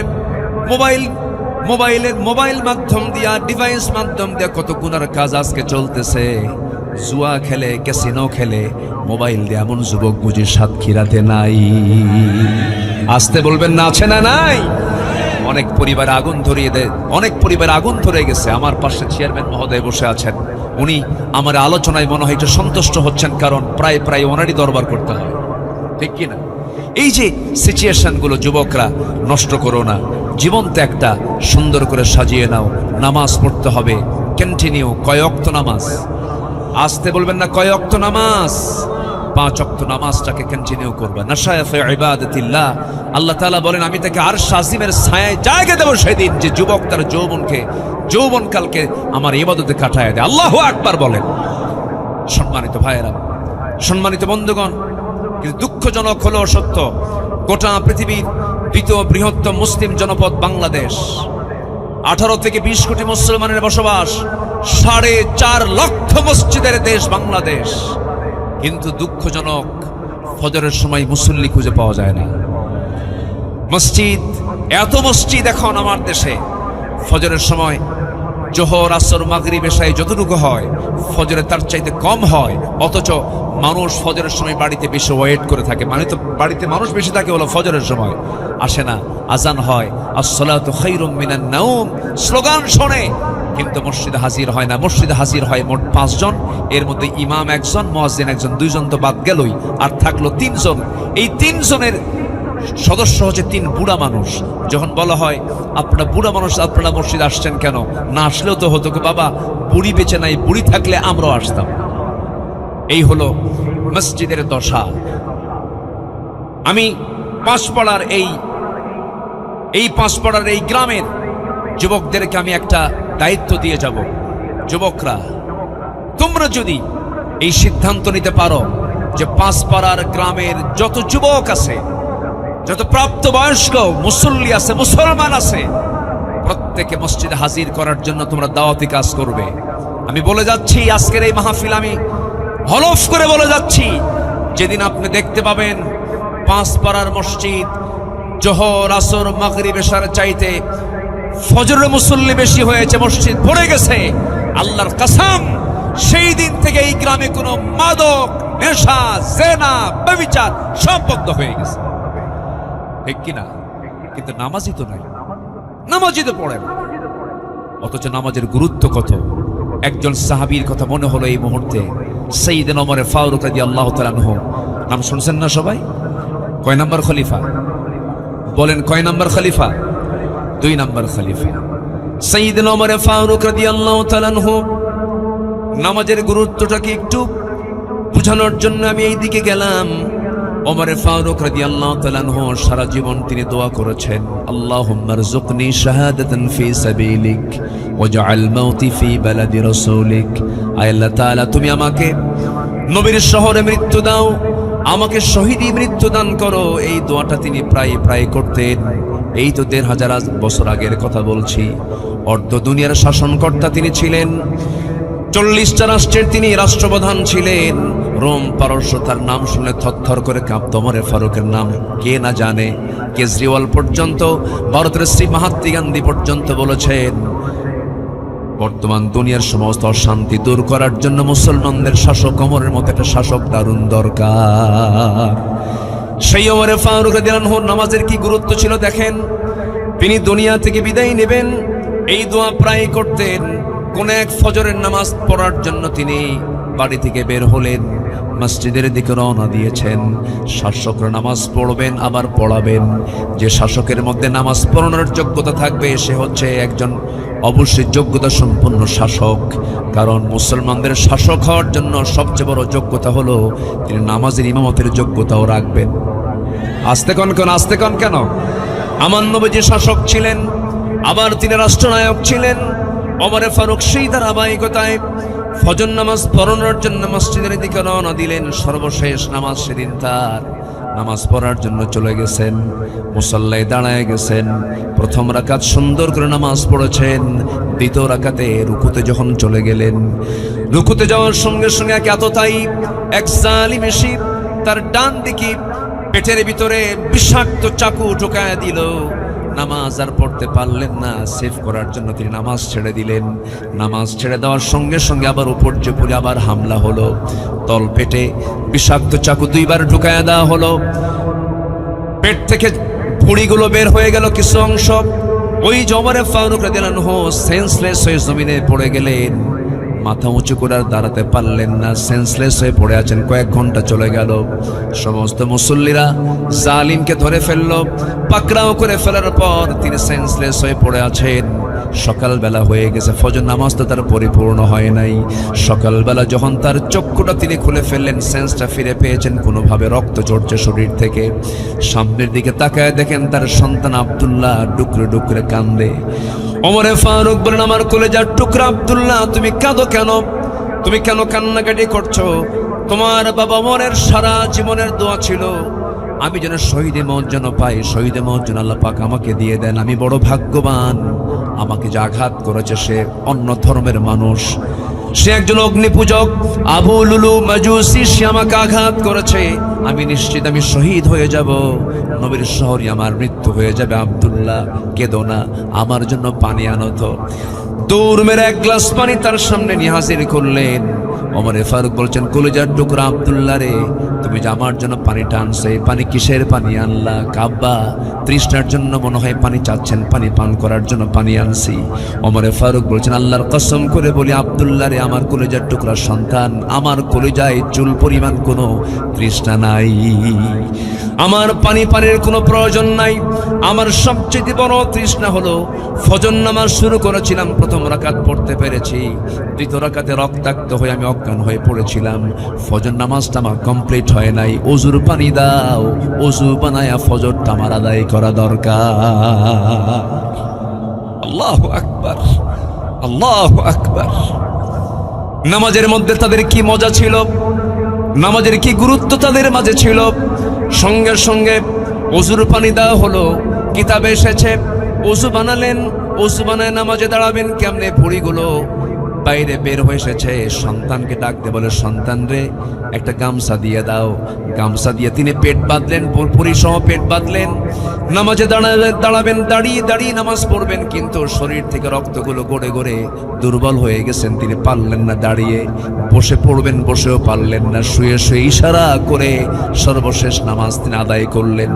মোবাইল মাধ্যম দিয়া, ডিভাইস মাধ্যম দিয়া কত গুনার কাজ আজকে চলতেছে। জুয়া খেলে, ক্যাসিনো খেলে, মোবাইল দিয়ে এমন যুবক বুঝি সাতক্ষীরাতে নাই। আসতে বলবেন না, আছে না নাই? অনেক পরিবার আগুন ধরিয়ে দেয়, অনেক পরিবার আগুন ধরে গেছে। আমার পাশে চেয়ারম্যান মহোদয় বসে আছেন, উনি আমার আলোচনায় মনে হয় একটু সন্তুষ্ট হচ্ছেন, কারণ প্রায় ওনারই দরবার করতে হয়, ঠিক কিনা? এই যে সিচুয়েশনগুলো যুবকরা নষ্ট করো না, জীবনটা একটা সুন্দর করে সাজিয়ে নাও। নামাজ পড়তে হবে কন্টিনিউ, কয় ওয়াক্ত নামাজ? আসতে বলবেন না, কয় ওয়াক্ত নামাজ? 5 ওয়াক্ত নামাজটাকে কন্টিনিউ করবে। নাশায়া ফি ইবাদাতিল্লাহ, আল্লাহ তাআলা বলেন আমি তাকে আরশ আজিমের ছায়ায় জায়গা দেব সেদিন, যে যুবক তার যৌবনকালকে আমার ইবাদতে কাটায় দেয়। আল্লাহু আকবার বলেন। সম্মানিত ভাইয়েরা, সম্মানিত বন্ধুগণ, কিন্তু দুঃখজনক হলো সত্য, গোটা পৃথিবীর দ্বিতীয় বৃহত্তম মুসলিম জনপদ বাংলাদেশ, 18 থেকে 20 কোটি মুসলমানের বসবাস, 4.5 লক্ষ মসজিদের দেশ বাংলাদেশ, কিন্তু দুঃখজনক ফজরের সময় মুসল্লি খুঁজে পাওয়া যায় না। এত মসজিদ এখন আমার দেশে, ফজরের সময় জোহর, আসর, মাগরিব, এশায় যতটুকু হয়, ফজরে তার চাইতে কম হয়। অথচ মানুষ ফজরের সময় বাড়িতে বেশি ওয়েট করে থাকে, মানে তো বাড়িতে মানুষ বেশি থাকে হলো ফজরের সময়, আসে না। আজান হয়, আসসালাতু খায়রুম মিনান নাওম স্লোগান শোনে, কিন্তু মসজিদে হাজির হয় না। মসজিদে হাজির হয় মোট 5 জন, এর মধ্যে ইমাম 1 জন, মুয়াজ্জিন 1 জন, 2 জন তো বাদ গেলই, আর থাকলো 3 জন। এই 3 জনের সদস্য হচ্ছে 3 বুড়া মানুষ। যখন বলা হয় আপনারা বুড়া মানুষ, আপনারা মসজিদে আসছেন কেন? না আসলেও তো হতো, বাবা বুড়ি বেঁচে নাই, বুড়ি থাকলে আমরাও আসতাম। এই হলো মসজিদের দশা। আমি পাঁচপাড়ার এই গ্রামের যুবকদেরকে আমি একটা দায়িত্ব দিয়ে যাব। যুবকরা, তোমরা যদি এই সিদ্ধান্ত নিতে পারো যে পাঁচপাড়ার গ্রামের যত যুবক আছে, যত প্রাপ্তবয়স্ক মুসল্লি আছে, মুসলমান আছে, প্রত্যেকে মসজিদে হাজির করার জন্য তোমরা দাওয়াতি কাজ করবে। আমি বলে যাচ্ছি, আজকের এই মাহফিল আমি হলফ করে বলে যাচ্ছি, যেদিন আপনি দেখতে পাবেন পাঁচপাড়ার মসজিদ জোহর, আসর, মাগরিব, এশার চাইতে ফজরের মুসল্লি বেশি হয়েছে, মসজিদ ভরে গেছে, আল্লাহর কসম সেই দিন থেকে এই গ্রামে কোনো মাদক, নেশা, জেনা, ব্যভিচার সব বন্ধ হয়ে গেছে, ঠিক কিনা? কিন্তু নামাজই তো নাই, নামাজই তো পড়েন। অথচ নামাজের গুরুত্ব কত। একজন সাহাবীর কথা মনে হলো এই মুহূর্তে, সাইয়েদনা ওমর ফারুক রাদিয়াল্লাহু তাআলা আনহু। নাম শুনছেন না সবাই? কয় নাম্বার খলিফা বলেন? কয় নাম্বার খলিফা? 2 নাম্বার খলিফা সাইয়েদনা ওমর ফারুক রাদিয়াল্লাহু তাআলা আনহু। নামাজের গুরুত্বটাকে একটু বোঝানোর জন্য আমি এই দিকে গেলাম। ওমর ফারুক রাদিয়াল্লাহু তাআলা আনহু সারা জীবন তিনি দোয়া করেছেন, আল্লাহুম্মা রযুকনি শাহাদাতান ফি সাবিলিক ওয়াজআল মাউতি ফি বালাদি রাসূলিক। আয় আল্লাহ তাআলা, তুমি আমাকে নবীর শহরে মৃত্যু দাও, আমাকে শহীদি মৃত্যু দান করো। এই দোয়াটা তিনি প্রায় করতেন। এই তো 1500 বছর আগের কথা বলছি। অর্ধ দুনিয়ার শাসনকর্তা তিনি ছিলেন, 40টা রাষ্ট্রের তিনি রাষ্ট্রপ্রধান ছিলেন। রোম, পারস্য তার নাম শুনে থরথর করে কাঁপত। ওমর ফারুকের নাম কে না জানে? কেজরিওয়াল পর্যন্ত, ভারতের শ্রী মহাত্মা গান্ধী পর্যন্ত বলেছেন, বর্তমান দুনিয়ার সমস্ত অশান্তি দূর করার জন্য মুসলমানদের শাসক ওমরের মতো একটা শাসক দারুণ দরকার। সেই ওমর ফারুক রাদিয়াল্লাহু আনহু নামাজের কি গুরুত্ব ছিল দেখেন। তিনি দুনিয়া থেকে বিদায় নেবেন, এই দোয়া প্রায় করতেন। কোন এক ফজরের নামাজ পড়ার জন্য তিনি বাড়ি থেকে বের হলেন, মসজিদের দিকে রওনা দিয়েছেন। শাসকরা নামাজ পড়বেন আবার পড়াবেন। যে শাসকের মধ্যে নামাজ পড়ানোর যোগ্যতা থাকবে সে হচ্ছে একজন অবশ্যই যোগ্যতা সম্পন্ন শাসক। কারণ মুসলমানদের শাসক হওয়ার জন্য সবচেয়ে বড় যোগ্যতা হলো তিনি নামাজের ইমামতের যোগ্যতাও রাখবেন। আস্তে কন কেন? আমার নবীজি শাসক ছিলেন, আবার তিনি রাষ্ট্রনায়ক ছিলেন। ওমর ফারুক সেই ধারাবাহিকতায় ফজর নামাজ পড়ানোর জন্য মসজিদের দিকে রওনা দিলেন। সর্বশেষ নামাজ সেদিন তার নামাজ পড়ার জন্য চলে গেছেন, মুসল্লায় দাঁড়ায় গেছেন। প্রথম রাকাত সুন্দর করে নামাজ পড়েছেন। দ্বিতীয় রাকাতে রুকুতে যখন চলে গেলেন, রুকুতে যাওয়ার সঙ্গে সঙ্গে এতটাই এক জালিম এসে তার ডান দিকে পেটের ভিতরে বিষাক্ত চাকু ঢোকায় দিল। নামাজ আর পড়তে পারলেন না, সেভ করার জন্য তিনি নামাজ ছেড়ে দিলেন। নামাজ ছেড়ে দেওয়ার সঙ্গে সঙ্গে আবার উপর জেপুরে আবার হামলা হলো। তল পেটে বিষাক্ত চাকু 2 বার ঢুকায় দেওয়া হলো। পেট থেকে ভুঁড়িগুলো বের হয়ে গেল কিছু অংশ। ওই ওমরে ফারুক রাদিয়াল্লাহু আনহু সেন্সলেস হয়ে জমিনে পড়ে গেলেন। মাথা উঁচু করে আর দাঁড়াতে পারলেন না, সেন্সলেস হয়ে পড়ে আছেন। কয়েক ঘন্টা চলে গেল। সমস্ত মুসল্লিরা জালিমকে ধরে ফেললো, পাকড়াও করে ফেলার পর তিনি সেন্সলেস হয়ে পড়ে আছেন। সকালবেলা হয়ে গেছে, ফজর নামাজ তো তার পরিপূর্ণ হয় নাই। সকালবেলা যখন তার চক্ষুটা তিনি খুলে ফেললেন, সেন্সটা ফিরে পেয়েছেন, কোনোভাবে রক্ত ঝরছে শরীর থেকে। সামনের দিকে তাকায় দেখেন তার সন্তান আব্দুল্লাহ ডুকরে ডুকরে কান্দে। ওমরে ফারুক বলেন, আমার কলেজার টুকরা আব্দুল্লাহ, তুমি কাঁদো কেন? তুমি কেন কান্নাকাটি করছো? তোমার বাবা ওমরের সারা জীবনের দোয়া ছিল আমি যেন শহীদে মওত যেন পাই, শহীদে মওত যেন আল্লাহ পাক আমাকে দিয়ে দেন। আমি বড় ভাগ্যবান। আমাকে যে আঘাত করেছে সে অন্য ধর্মের মানুষ, সে একজন অগ্নি পূজক, আবু লুলু মাজুসি, সে আমাকে আঘাত করেছে। আমি নিশ্চিত আমি শহীদ হয়ে যাব, নবীর শহরে আমার মৃত্যু হয়ে যাবে। আব্দুল্লাহ কেঁদো না, আমার জন্য পানি আনো তো। দৌড় মেরে 1 গ্লাস পানি তার সামনে নিয়ে হাজির করলেন। ওমরে ফারুক বলছেন, কলিজার টুকরা আব্দুল্লাহ রে, তুমি যে আমার জন্য পানিটা আনছো, এই পানি কিসের পানি আনলা? কাব্বা তৃষ্ণার জন্য মনে হয় পানি চাচ্ছেন, পানি পান করার জন্য পানি আনছি। ওমরে ফারুক বলছেন, আল্লাহর কসম করে বলি আব্দুল্লাহ রে, আমার কলিজার টুকরা সন্তান, আমার কলিজায় চুল পরিমাণ কোনো তৃষ্ণা নাই। আমার পানির কোনো প্রয়োজন নাই। আমার সবচেয়ে বড় তৃষ্ণা হলো ফজর নামাজ শুরু করেছিলাম, প্রথম রাকাত পড়তে পেরেছি, দ্বিতীয় রাকাতে রক্তাক্ত হয়ে আমি অজ্ঞান হয়ে পড়েছিলাম। ফজর নামাজটা আমার কমপ্লিট হয় নাই। ওযুর পানি দাও, ওযু বানায়া ফজরটা আমার আদায় করা দরকার। আল্লাহু আকবার, আল্লাহু আকবার। নামাজের মধ্যে তাদের কি মজা ছিল, নামাজের কি গুরুত্ব তাদের মাঝে ছিল। সঙ্গে সঙ্গে ওযুর পানি দেওয়া হলো। কিতাবে এসেছে ওযু বানালেন, ওযু বানায় নামাজে দাঁড়াবেন কেমনে, ভুঁড়িগুলো বাইরে বের হয়ে এসেছে। সন্তানকে ডাক দিয়ে বলে, সন্তান রে একটা গামছা দিয়ে দাও। গামছা দিয়ে তিনি পেট বাঁধলেন, পুরি সহ পেট বাঁধলেন। নামাজে দাঁড়াবেন, দাঁড়িয়ে দাঁড়িয়ে নামাজ পড়বেন, কিন্তু শরীর থেকে রক্তগুলো গড়ে গড়ে দুর্বল হয়ে গেছেন, তিনি পারলেন না দাঁড়িয়ে। বসে পড়বেন, বসেও পারলেন না। শুয়ে শুয়ে ইশারা করে সর্বশেষ নামাজ তিনি আদায় করলেন।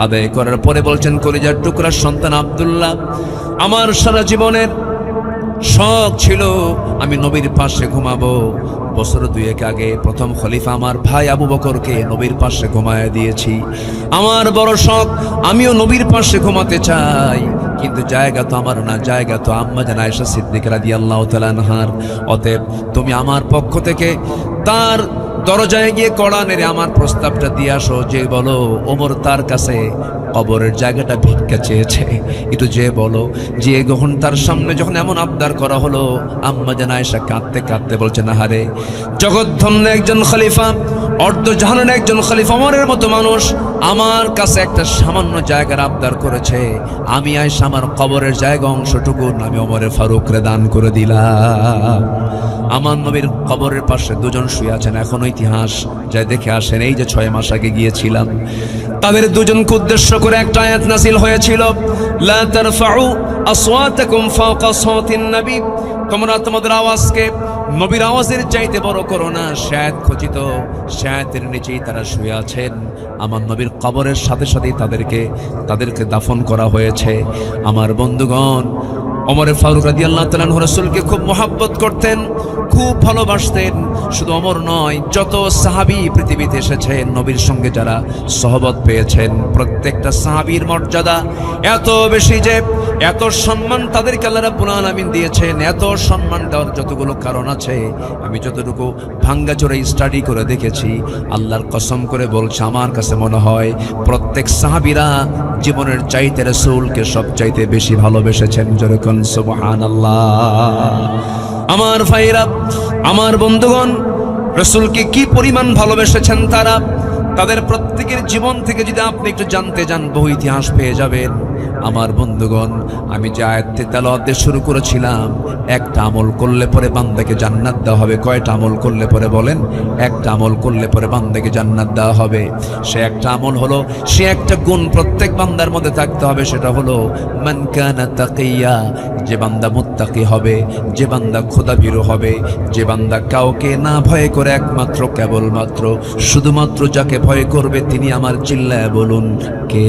আদায় করার পরে বলছেন, কলিজার টুকরা সন্তান আব্দুল্লাহ, আমার সারা জীবনের শখ ছিল আমি নবীর পাশে ঘুমাবো। বছর 2 আগে প্রথম খলিফা আমার ভাই আবু বকরকে নবীর পাশে ঘুমায় দিয়েছি। আমার বড় শখ, আমিও নবীর পাশে ঘুমাতে চাই, কিন্তু জায়গা তো আমার না, জায়গা তো আম্মা জান আয়েশা সিদ্দিকা রাদিয়াল্লাহু তাআলা আনহার। অতএব তুমি আমার পক্ষ থেকে তার দরজায় গিয়ে কড়া নেড়ে আমার প্রস্তাবটা দিয়ে আসো, যে বলো ওমর তার কাছে কবরের জায়গাটা ভিক্ষা চেয়েছে, একটু যে বলো। যে যখন তার সামনে যখন এমন আবদার করা হলো, আম্মা জান আয়েশা কাঁদতে কাঁদতে বলছে, না হারে, জগৎধন্য একজন খলিফা, অর্ধ জাহানের একজন খলিফা ওমরের মতো মানুষ আমার কাছে একটা সামান্য জায়গার আবদার করেছে, আমি আয়েশা আমার কবরের জায়গা অংশটুকু আমি ওমরে ফারুকরে দান করে দিলাম। আমার নবীর কবরের পাশে 2 জন শুয়ে আছেন, এখনো ইতিহাস যাই দেখে আসেন। এই যে 6 মাস আগে গিয়েছিলাম, তাদের 2 জনকে উদ্দেশ্য করে একটা আয়াত নাযিল হয়েছিল, লা তারফাউ আসওয়াতাকুম ফাওকা সাওতিন নবী, তোমরা তোমাদের আওয়াজকে নবীর আওয়াজের চাইতে বড় করো না। শায়াত খচিত, শায়াতের নিচেই তারা শুয়ে আছেন। আমার নবীর কবরের সাথে সাথেই তাদেরকে দাফন করা হয়েছে। আমার বন্ধুগণ, ওমরে ফারুক রাদিয়াল্লাহু তাআলা আনহু রাসূলকে খুব মহব্বত করতেন, খুব ভালোবাসতেন। শুধু ওমর নয়, যত সাহাবী পৃথিবীতে এসেছেন নবীর সঙ্গে যারা সহবত পেয়েছেন, প্রত্যেকটা সাহাবীর মর্যাদা এত বেশি যে এত সম্মান তাদেরকে আল্লাহ রাব্বুল আলামিন দিয়েছেন। এত সম্মান দেওয়ার যতগুলো কারণ আছে, আমি যতটুকু ভাঙ্গাচোরা স্টাডি করে দেখেছি, আল্লাহর কসম করে বলছে, আমার কাছে মনে হয় প্রত্যেক সাহাবীরা জীবনের চাইতে রাসূলকে সবচাইতে বেশি ভালোবেসেছেন। যেরকম সুবহানাল্লাহ। আমার ভাইরা, আমার বন্ধুগণ, রাসূলকে কি পরিমাণ ভালোবেসেছেন তারা, তাদের প্রত্যেকের জীবন থেকে যদি আপনি একটু জানতে যান, বহু ইতিহাস পেয়ে যাবেন। আমার বন্ধুগণ, আমি যে আয়াতটি তেলাওয়াত দিয়ে শুরু করেছিলাম, একটা আমল করলে পরে বান্দাকে জান্নাত দেওয়া হবে। কয়টা আমল করলে পরে বলেন? একটা আমল করলে পরে বান্দাকে জান্নাত দেওয়া হবে। সে একটা আমল হলো, সে একটা গুণ প্রত্যেক বান্দার মধ্যে থাকতে হবে, সেটা হলো মান কানা তাকিয়া। যে বান্দা মুত্তাকি হবে, যে বান্দা খোদাভীরু হবে, যে বান্দা কাউকে না ভয় করে একমাত্র কেবলমাত্র শুধুমাত্র যাকে ভয় করবে তিনি আমার, চিল্লায় বলুন কে?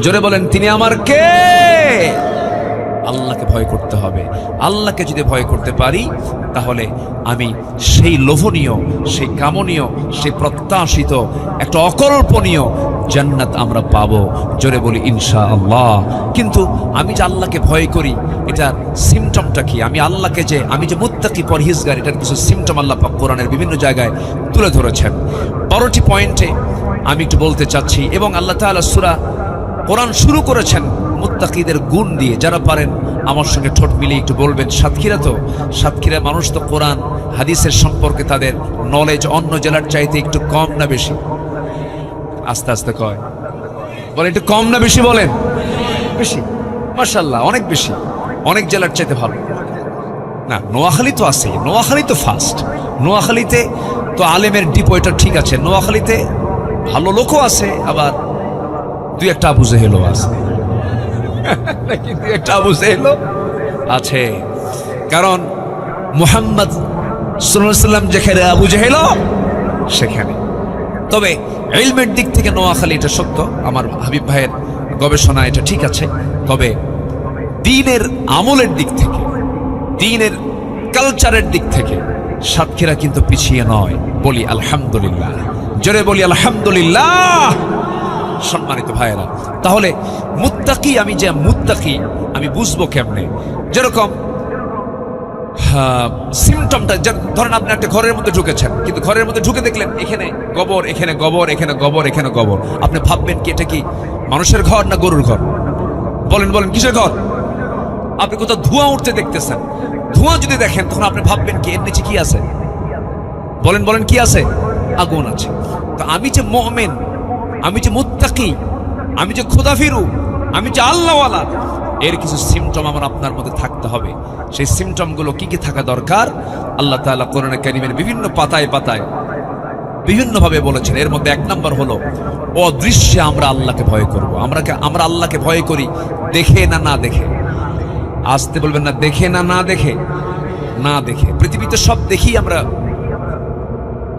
জোরে বলেন, তিনি আমার কে? আল্লাহকে ভয় করতে হবে। আল্লাহকে যদি ভয় করতে পারি, তাহলে আমি সেই লোভনীয়, সেই কামনীয়, সেই প্রত্যাশিত, একটা অকল্পনীয় জান্নাত আমরা পাবো। জোরে বলি ইনশাআল্লাহ। কিন্তু আমি যে আল্লাহকে ভয় করি, এটার সিমটমটা কি? আমি যে মুত্তাকি পরহেজগার, এটার কিছু সিমটম আল্লাহ পাক কোরআনের বিভিন্ন জায়গায় তুলে ধরেছেন। 12টি পয়েন্টে আমি একটু বলতে চাচ্ছি। এবং আল্লাহ তাআলা সূরা কোরআন শুরু করেছেন মুত্তাকিদের গুণ দিয়ে। যারা পারেন আমার সঙ্গে ঠোঁট মিলিয়ে একটু বলবেন। সাতক্ষীরা মানুষ তো কোরআন হাদিসের সম্পর্কে তাদের নলেজ অন্য জেলার চাইতে একটু কম না বেশি? আস্তে আস্তে কয়, বলে একটু কম না বেশি? বলেন বেশি। মাশাআল্লাহ, অনেক বেশি, অনেক জেলার চাইতে ভালো। না, নোয়াখালী তো আছে, নোয়াখালী তো ফার্স্ট। নোয়াখালীতে তো আলেমের ডিপো, এটা ঠিক আছে। নোয়াখালীতে ভালো লোকও আছে, আবার দুই একটা আবু জেহেলও আছে। নাকি দুই একটা আবু জেহেলও আছে। কারণ মুহাম্মদ সাল্লাল্লাহু আলাইহি ওয়াসাল্লাম যেখানে, আবু জেহেলও সেখানে। তবে ইলমের দিক থেকে নোয়াখালী, এটা সত্য, আমার হাবিব ভাইয়ের গবেষণা, এটা ঠিক আছে। তবে দ্বীনের আমলের দিক থেকে, দ্বীনের কালচারের দিক থেকে সাতক্ষীরা কিন্তু পিছিয়ে নয়। বলি আলহামদুলিল্লাহ, জোরে বলি আলহামদুলিল্লাহ। সম্মানিত ভাইয়েরা, তাহলে মুত্তাকি, আমি যে মুত্তাকি আমি বুঝবো কেমনে? যেরকম সিমটমটা, ধরেন আপনি একটা ঘরের মধ্যে ঢুকেছেন, কিন্তু ঘরের মধ্যে ঢুকে দেখলেন এখানে গোবর, এখানে গোবর, এখানে গোবর, এখানে গোবর। আপনি ভাববেন কি এটা কি মানুষের ঘর না গরুর ঘর? বলেন বলেন, কিসের ঘর? আপনি কোথাও ধোঁয়া উঠতে দেখতেছেন, ধোঁয়া যদি দেখেন তখন আপনি ভাববেন কি এর নিচে কি আছে? বলেন বলেন, কি আছে? আগুন আছে। তো আমি যে মুমিন, আমি যে মুত্তাকি, আমি যে খোদাফিরু, আমি যে আল্লাহওয়ালা, এর কিছু সিমটম আমার আপনার মধ্যে থাকতে হবে। সেই সিমটমগুলো কি কি থাকা দরকার? আল্লাহ তাআলা কোরআনে কারীমের বিভিন্ন পাতায় পাতায় বিভিন্নভাবে বলেছেন। এর মধ্যে 1 নম্বর হলো অদৃশ্যে আমরা আল্লাহকে ভয় করব। আমরা আল্লাহকে ভয় করি দেখে না না দেখে। আসতে বলবেন না, দেখে না না দেখে। না দেখে। পৃথিবীতে সব দেখি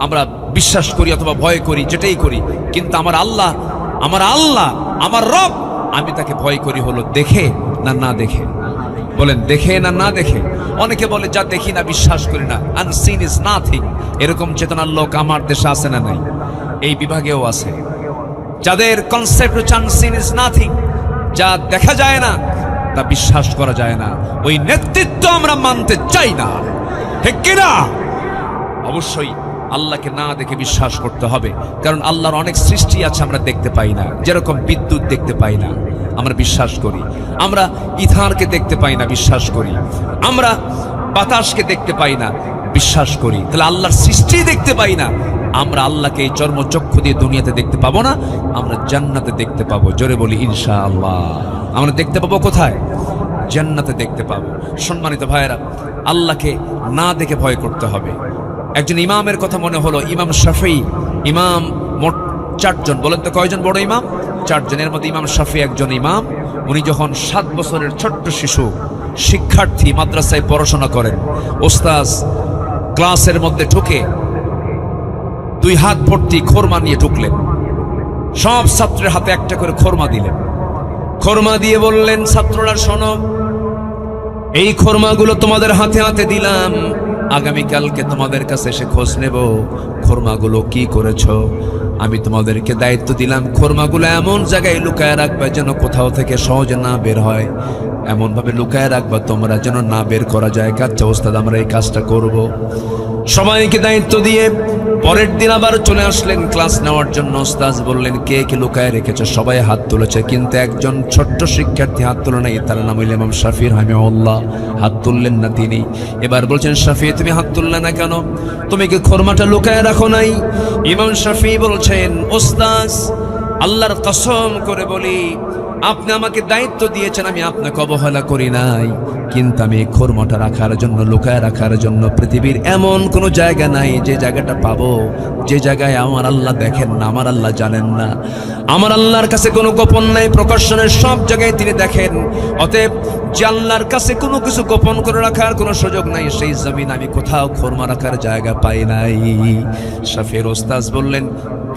আমরা বিশ্বাস করি অথবা ভয় করি, যেটাই করি। কিন্তু আমার আল্লাহ, আমার রব, আমি তাকে ভয় করি হলো দেখে না না দেখে। বলেন দেখে না না দেখে। অনেকে বলে যা দেখি না বিশ্বাস করি না, আনসিন ইজ নাথিং। এরকম চেতনার লোক আমার দেশে আছে না নাই? এই বিভাগেও আছে, যাদের কনসেপ্ট হচ্ছে আনসিন ইজ নাথিং, যা দেখা যায় না তা বিশ্বাস করা যায় না। ওই নেতৃত্ব আমরা মানতে চাই না, ঠিক কিনা? অবশ্যই আল্লাহকে না দেখে বিশ্বাস করতে হবে, কারণ আল্লাহর অনেক সৃষ্টি আছে আমরা দেখতে পাই না। যেরকম বিদ্যুৎ দেখতে পাই না, আমরা বিশ্বাস করি। আমরা ইথানকে দেখতে পাই না, বিশ্বাস করি। আমরা বাতাসকে দেখতে পাই না, বিশ্বাস করি। তাহলে আল্লাহর সৃষ্টি দেখতে পাই না, আমরা আল্লাহকে এই চর্মচক্ষু দিয়ে দুনিয়াতে দেখতে পাবো না, আমরা জান্নাতে দেখতে পাবো। জোরে বলি ইনশাআল্লাহ। আমরা দেখতে পাবো কোথায়? জান্নাতে দেখতে পাবো। সম্মানিত ভাইয়েরা, আল্লাহকে না দেখে ভয় করতে হবে। একজন ইমামের কথা মনে হলো, ইমাম শাফিঈ। ইমাম মোট 4 জন। বলেন তো কয়জন বড় ইমাম? 4 জনের মধ্যে ইমাম শাফিঈ একজন ইমাম। উনি যখন 7 বছরের ছোট্ট শিশু, শিক্ষার্থী, মাদ্রাসায় পড়াশোনা করেন, ওস্তাদ ক্লাসের মধ্যে ঢুকে 2 হাত ভর্তি খোরমা নিয়ে ঢুকলেন। সব ছাত্রের হাতে একটা করে খোরমা দিলেন। খোরমা দিয়ে বললেন, ছাত্ররা শোনো, এই খোরমাগুলো তোমাদের হাতে হাতে দিলাম, আগামীকালকে তোমাদের কাছে এসে খোঁজ নেব খোরমাগুলো কি করেছো। আমি তোমাদেরকে দায়িত্ব দিলাম, খোরমাগুলো এমন জায়গায় লুকায় রাখবে যেন কোথাও থেকে সহজে না বের হয়, এমন ভাবে লুকায় রাখবা তোমরা যেন না বের করা যায়। আচ্ছা ওস্তাদ, আমরা এই কাজটা করব। সবাইকে দায়িত্ব দিয়ে পরের দিন আবার চলে আসলেন ক্লাস নেওয়ার জন্য। ওস্তাদ বললেন, কে কে লুকায় রেখেছে? সবাই হাত তুলেছে, কিন্তু একজন ছোট্ট শিক্ষার্থী হাত তুলে নাই, তার নাম হইল ইমাম শাফি রাহিমাহুল্লাহ। হাত তুললেন না তিনি। এবার বলছেন, শাফি তুমি হাত তুললে না কেন? তুমি কি খোরমাটা লুকায় রাখো নাই? ইমাম শাফি বলছেন, ওস্তাদ আল্লাহর কসম করে বলি, আপনি আমাকে দায়িত্ব দিয়েছেন, আমি আপনাকে অবহেলা করি নাই, কিন্তু আমি এই খোরমাটা রাখার জন্য, লুকায় রাখার জন্য পৃথিবীর এমন কোনো জায়গা নাই যে জায়গাটা পাবো যে জায়গায় আমার আল্লাহ দেখেন না, আমার আল্লাহ জানেন না। আমার আল্লাহর কাছে কোনো গোপন নাই, প্রকাশনের সব জায়গায় তিনি দেখেন। অতএব যে আল্লাহর কাছে কোনো কিছু গোপন করে রাখার কোনো সুযোগ নাই, সেই জমিন আমি কোথাও খোরমা রাখার জায়গা পাই নাই। শাফির ওস্তাদ বললেন,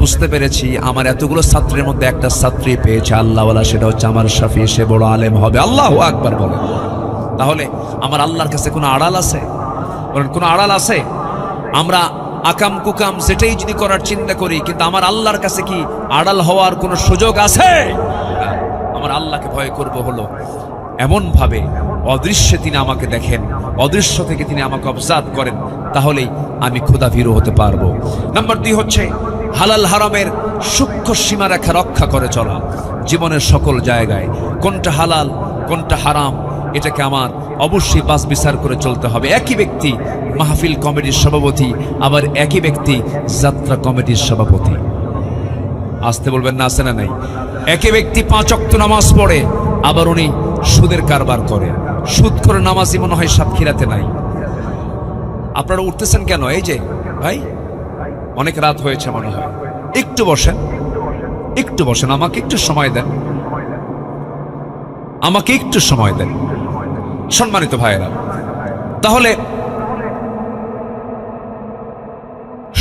বুঝতে পেরেছি, আমার এতগুলো ছাত্রের মধ্যে একটা ছাত্রী পেয়েছে আল্লাহওয়ালা, সেটা হচ্ছে আমার শাফি, সে বড় আলেম হবে। আল্লাহু আকবার বলেন। তাহলে আমার আল্লাহর কাছে কোনো আড়াল আছে? বলেন, কোনো আড়াল আছে? আমরা আকাম কুকাম সেটাই যদি করার চিন্তা করি, কিন্তু আমার আল্লাহর কাছে কি আড়াল হওয়ার কোনো সুযোগ আছে? আমার আল্লাহকে ভয় করব হলো এমন ভাবে অদৃশ্যে তিনি আমাকে দেখেন, অদৃশ্য থেকে তিনি আমাকে অবজার্ভ করেন, তাহলেই আমি ক্ষুধাভীরু হতে পারবো। নাম্বার 2 হচ্ছে হালাল হারামের সূক্ষ্ম সীমারেখা রক্ষা করে চলা। জীবনের সকল জায়গায় কোনটা হালাল কোনটা হারাম এটাকে আমার অবশ্যই বাছ বিচার করে চলতে হবে। একই ব্যক্তি মাহফিল কমিটির সভাপতি, আবার একই ব্যক্তি যাত্রা কমিটির সভাপতি। আসতে বলবেন না, আছে না নাই? একই ব্যক্তি 5 ওয়াক্ত নামাজ পড়ে, আবার উনি সুদের কারবার করে। সুদ করে নামাজি মনে হয় সাতক্ষীরাতে নাই। আপনারা উঠতেছেন কেন? এই যে ভাই, অনেক রাত হয়েছে মনে হয়, একটু বসেন, একটু বসেন, আমাকে একটু সময় দেন, আমাকে একটু সময় দেন সম্মানিত ভাইয়েরা। তাহলে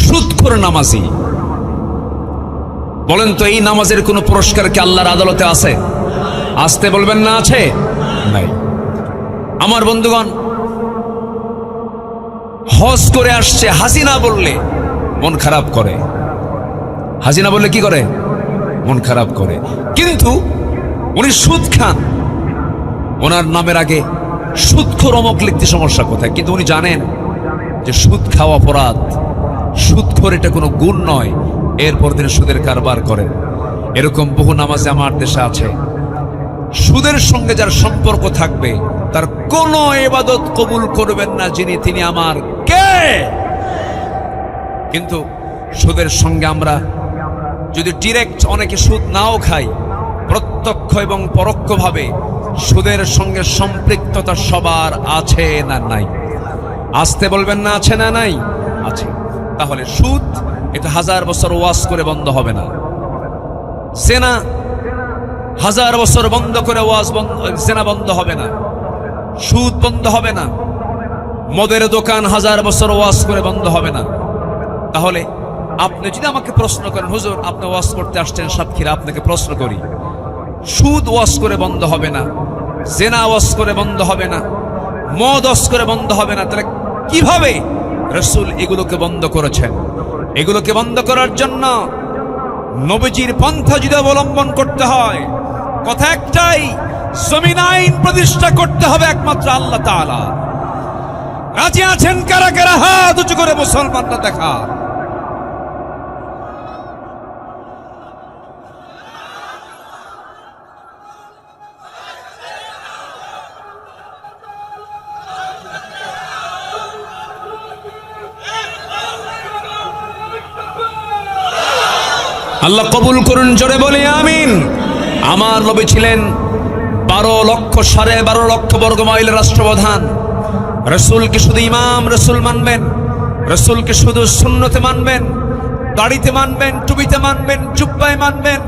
সুদখোর নামাজি, বলেন তো এই নামাজের কোনো পুরস্কার কি আল্লাহর আদালতে আছে? আসতে বলবেন না, আছে? নাই। আমার বন্ধুগণ, হজ করে আসছে, হাসিনা বললে মন খারাপ করে। হাসিনা বললে কি করে? মন খারাপ করে। কিন্তু উনি সুদ খান, ওনার নামের আগে সুদখোর অমক লিখতে সমস্যা কোথায়? কিন্তু উনি জানেন যে সুদ খাওয়া অপরাধ, সুদখোর এটা কোনো গুণ নয়, এরপর তিনি সুদের কারবার করেন। এরকম বহু নামাজে আমার দেশে আছে। সুদের সঙ্গে যার সম্পর্ক থাকবে তার কোনো ইবাদত কবুল করবেন না যিনি, তিনি আমার কে? কিন্তু সুদের সঙ্গে আমরা যদি ডিরেক্ট, অনেকে সুদ নাও খাই, প্রত্যক্ষ এবং পরোক্ষভাবে সুদের সঙ্গে সম্পৃক্ততা সবার আছে না নাই? আসতে বলবেন না, আছে না নাই? আছে। তাহলে সুদ এটা 1000 বছর ওয়াজ করে বন্ধ হবে না। জেনা 1000 বছর বন্ধ করে ওয়াজ জেনা বন্ধ হবে না, সুদ বন্ধ হবে না। মদের দোকান 1000 বছর ওয়াজ করে বন্ধ হবে না। তাহলে আপনি যদি আমাকে প্রশ্ন করেন, হুজুর আপনি ওয়াজ করতে আসছেন সাতক্ষীরা, আপনাকে প্রশ্ন করি, সুদ ওয়াজ করে বন্ধ হবে না, জেনা ওয়াজ করে বন্ধ হবে না, মদ ওয়াজ করে বন্ধ হবে না, তাহলে কিভাবে রাসূল এগুলোকে বন্ধ করেছেন? এগুলোকে বন্ধ করার জন্য নবীজির পন্থা যদি অবলম্বন করতে হয়, কথা একটাই, জমিন আইন প্রতিষ্ঠা করতে হবে একমাত্র আল্লাহ তাআলা। রাজি আছেন কারা কারা? হাত উঁচু করে মুসলমানরা দেখা। আল্লাহ কবুল করুন, জোরে বলি আমিন। আমার নবী ছিলেন 12 লক্ষ 12.5 লক্ষ বর্গ মাইল রাষ্ট্রপ্রধান। রসুলকে শুধু ইমাম রসুল মানবেন, রসুলকে শুধু সুন্নতে মানবেন, দাড়িতে মানবেন, টুপিতে মানবেন, জুব্বায় মানবেন,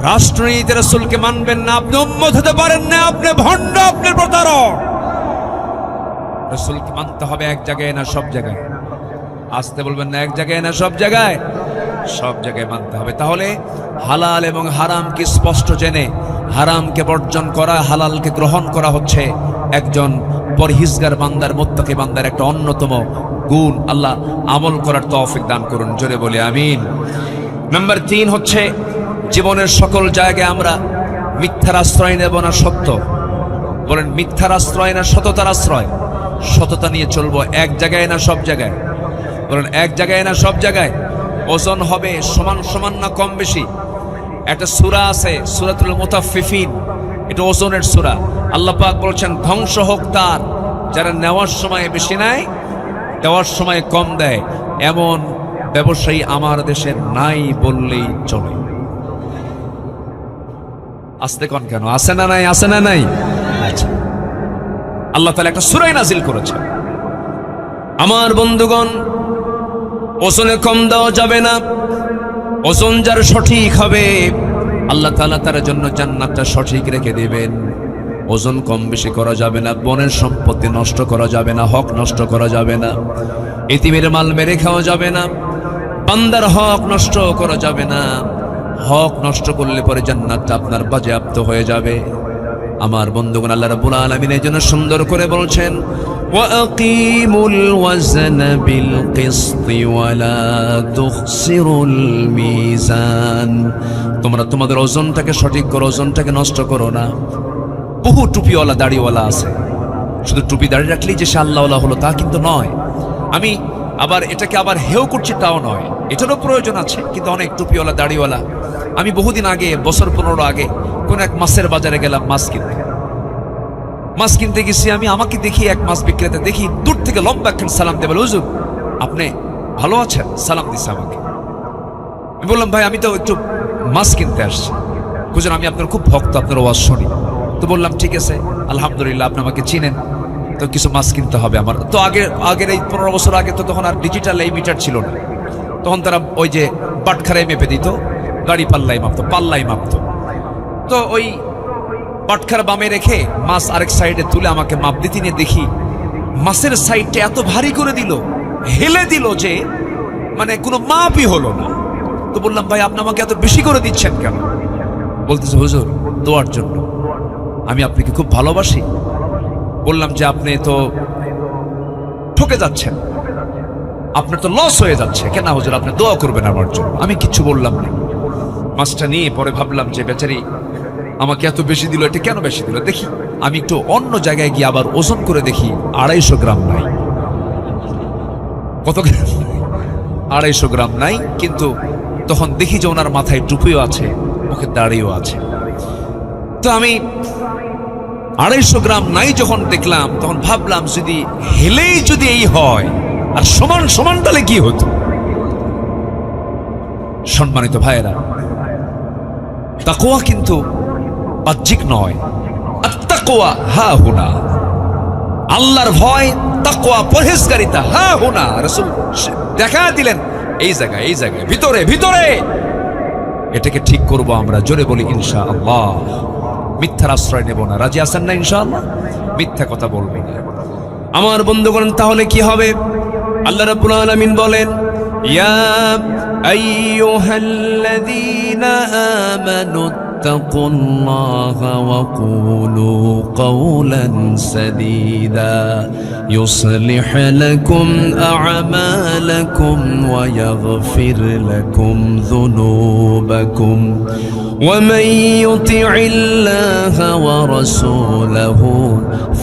রাষ্ট্রনীতিতে রসুলকে মানবেন না, আপনি উম্মত হতে পারেন না, আপনি ভণ্ড, আপনি প্রতারক। রসুলকে মানতে হবে এক জায়গায় না সব জায়গায়? আসতে বলবেন না, এক জায়গায় না সব জায়গায়? সব জায়গায় মানতে হবে। তাহলে হালাল এবং হারামকে স্পষ্ট জেনে হারামকে বর্জন করা, হালালকে গ্রহণ করা হচ্ছে একজন পরহেজগার বান্দার, মুত্তাকি বান্দার একটা অন্যতম গুণ। আল্লাহ আমল করার তৌফিক দান করুন, জোরে বলি আমিন। নাম্বার 3 হচ্ছে জীবনের সকল জায়গায় আমরা মিথ্যার আশ্রয় নেব না সত্য। বলেন মিথ্যার আশ্রয় না সততার আশ্রয়? সততা নিয়ে চলবো। এক জায়গায় না সব জায়গায়? বলেন এক জায়গায় না সব জায়গায়? ওজন হবে সমান সমান না কম বেশি? একটা সূরা আছে সূরাতুল মুতাফফিফিন, এটা ওজনের সূরা। আল্লাহ পাক বলছেন ধ্বংস হোক তার যারা নেওয়ার সময় বেশি নেয়, দেওয়ার সময় কম দেয়। এমন ব্যবসায়ী আমার দেশে নাই বললেই চলে। আসতে কোন কেন? আছে না নাই? আছে না নাই? আচ্ছা, আল্লাহ তাআলা একটা সূরা নাজিল করেছেন। আমার বন্ধুগণ, ওজনে কম দেওয়া যাবে না। ওজন যার সঠিক হবে আল্লাহ তাআলা তার জন্য জান্নাতটা সঠিক রেখে দিবেন। ওজন কম বেশি করা যাবে না, বনের সম্পত্তি নষ্ট করা যাবে না, হক নষ্ট করা যাবে না, এতিমের মাল মেরে খাওয়া যাবে না, বান্দার হক নষ্ট করা যাবে না। হক নষ্ট করলে পরে জান্নাতটা আপনার বাজেয়াপ্ত হয়ে যাবে। আমার বন্ধুগণ, আল্লাহ রাব্বুল আলামিন এই জন্য সুন্দর করে বলছেন وَأَقِيمُوا الْوَزْنَ بِالْقِسْطِ وَلَا تُخْسِرُوا الْمِيزَانَ। তোমরা তোমাদের ওজনটাকে সঠিক করো, ওজনটাকে নষ্ট করো না। বহু টুপিওয়ালা দাড়িওয়ালা আছে, শুধু টুপি দাড়ি রাখলেই যে সে আল্লাহওয়ালা হলো তা কিন্তু নয়। আমি আবার এটাকে আবার হেও করছি তাও নয়, এটারও প্রয়োজন আছে। কিন্তু অনেক টুপিওয়ালা দাড়িওয়ালা, আমি বহুদিন আগে, বছর 15 আগে কোন এক মাছের বাজারে গেলাম মাছ কিনতে। মাছ কিনতে গেছি আমি, আমাকে দেখি এক মাছ বিক্রেতা, দেখি দূর থেকে লম্বা একখান সালাম দিয়ে বলে, হুজুর আপনি ভালো আছেন? সালাম দিচ্ছে আমাকে। আমি বললাম ভাই আমি তো একটু মাছ কিনতে আসছি। হুজুর আমি আপনার খুব ভক্ত, আপনার ওয়াজ শুনি। তো বললাম ঠিক আছে, আলহামদুলিল্লাহ আপনি আমাকে চিনেন, তো কিছু মাছ কিনতে হবে আমার। তো আগের এই 15 বছর আগে তো তখন আর ডিজিটাল এই মিটার ছিল না। তখন তারা ওই যে বাটখারায় মেপে দিত, গাড়ি পাল্লাই মাপতো, পাল্লাই মাপতো। তো ওই বাটখারা বামে রেখে মাছ আরেক সাইডে তুলে আমাকে মাপ দিতে নিয়ে দেখি মাছের সাইডটা এত ভারী করে দিল, হেলে দিল যে মানে কোনো মাপই হলো না। তো বললাম ভাই আপনি আমাকে এত বেশি করে দিচ্ছেন কেন? বলতেছে হুজুর দোয়ার জন্য, আমি আপনাকে খুব ভালোবাসি। বললাম যে আপনি তো ঠকে যাচ্ছেন, আপনার তো লস হয়ে যাচ্ছে। কেন হুজুর? আপনি দোয়া করবেন আমার জন্য। আমি কিচ্ছু বললাম না। মাছটা নিয়ে পরে ভাবলাম যে বেচারি আমাকে এত বেশি দিল, এটা কেন বেশি দিল? দেখি আমি একটু অন্য জায়গায় গিয়ে আবার ওজন করে দেখি, 250 গ্রাম নাই। কত গ্রাম? 250 গ্রাম নাই। কিন্তু তখন দেখি যে ওনার মাথায় টুপিও আছে, মুখে দাড়িও আছে। তো আমি 250 গ্রাম নাই যখন দেখলাম, তখন ভাবলাম যদি হেলেই যদি এই হয় আর সমান সমান তাহলে কি হতো? সম্মানিত ভাইয়েরা, তাকওয়া কিন্তু বাহ্যিক নয়। আত্তাকওয়া হা হুনা, আল্লাহর ভয়, তাকওয়া পরহেজগারিতা হা হুনা। রাসূল দেখা দিলেন এই জায়গায়, এই জায়গায়, ভিতরে ভিতরে। এটাকে ঠিক করব আমরা, জোরে বলি ইনশাআল্লাহ। মিথ্যার আশ্রয় নেব না। রাজি আছেন না ইনশাআল্লাহ? মিথ্যা কথা বলবো না। আমার বন্ধুগণ, তাহলে কি হবে? আল্লাহ রাব্বুল আলামিন বলেন ইয়া আইয়ুহাল্লাযীনা আমানু ইত্তাকুল্লাহা ওয়া কুলু কওলান সাদীদা ইউসলিহ লাকুম আ'মালাকুম ওয়া ইয়াগফির লাকুম যুনুবাকুম ومن يطع الله ورسوله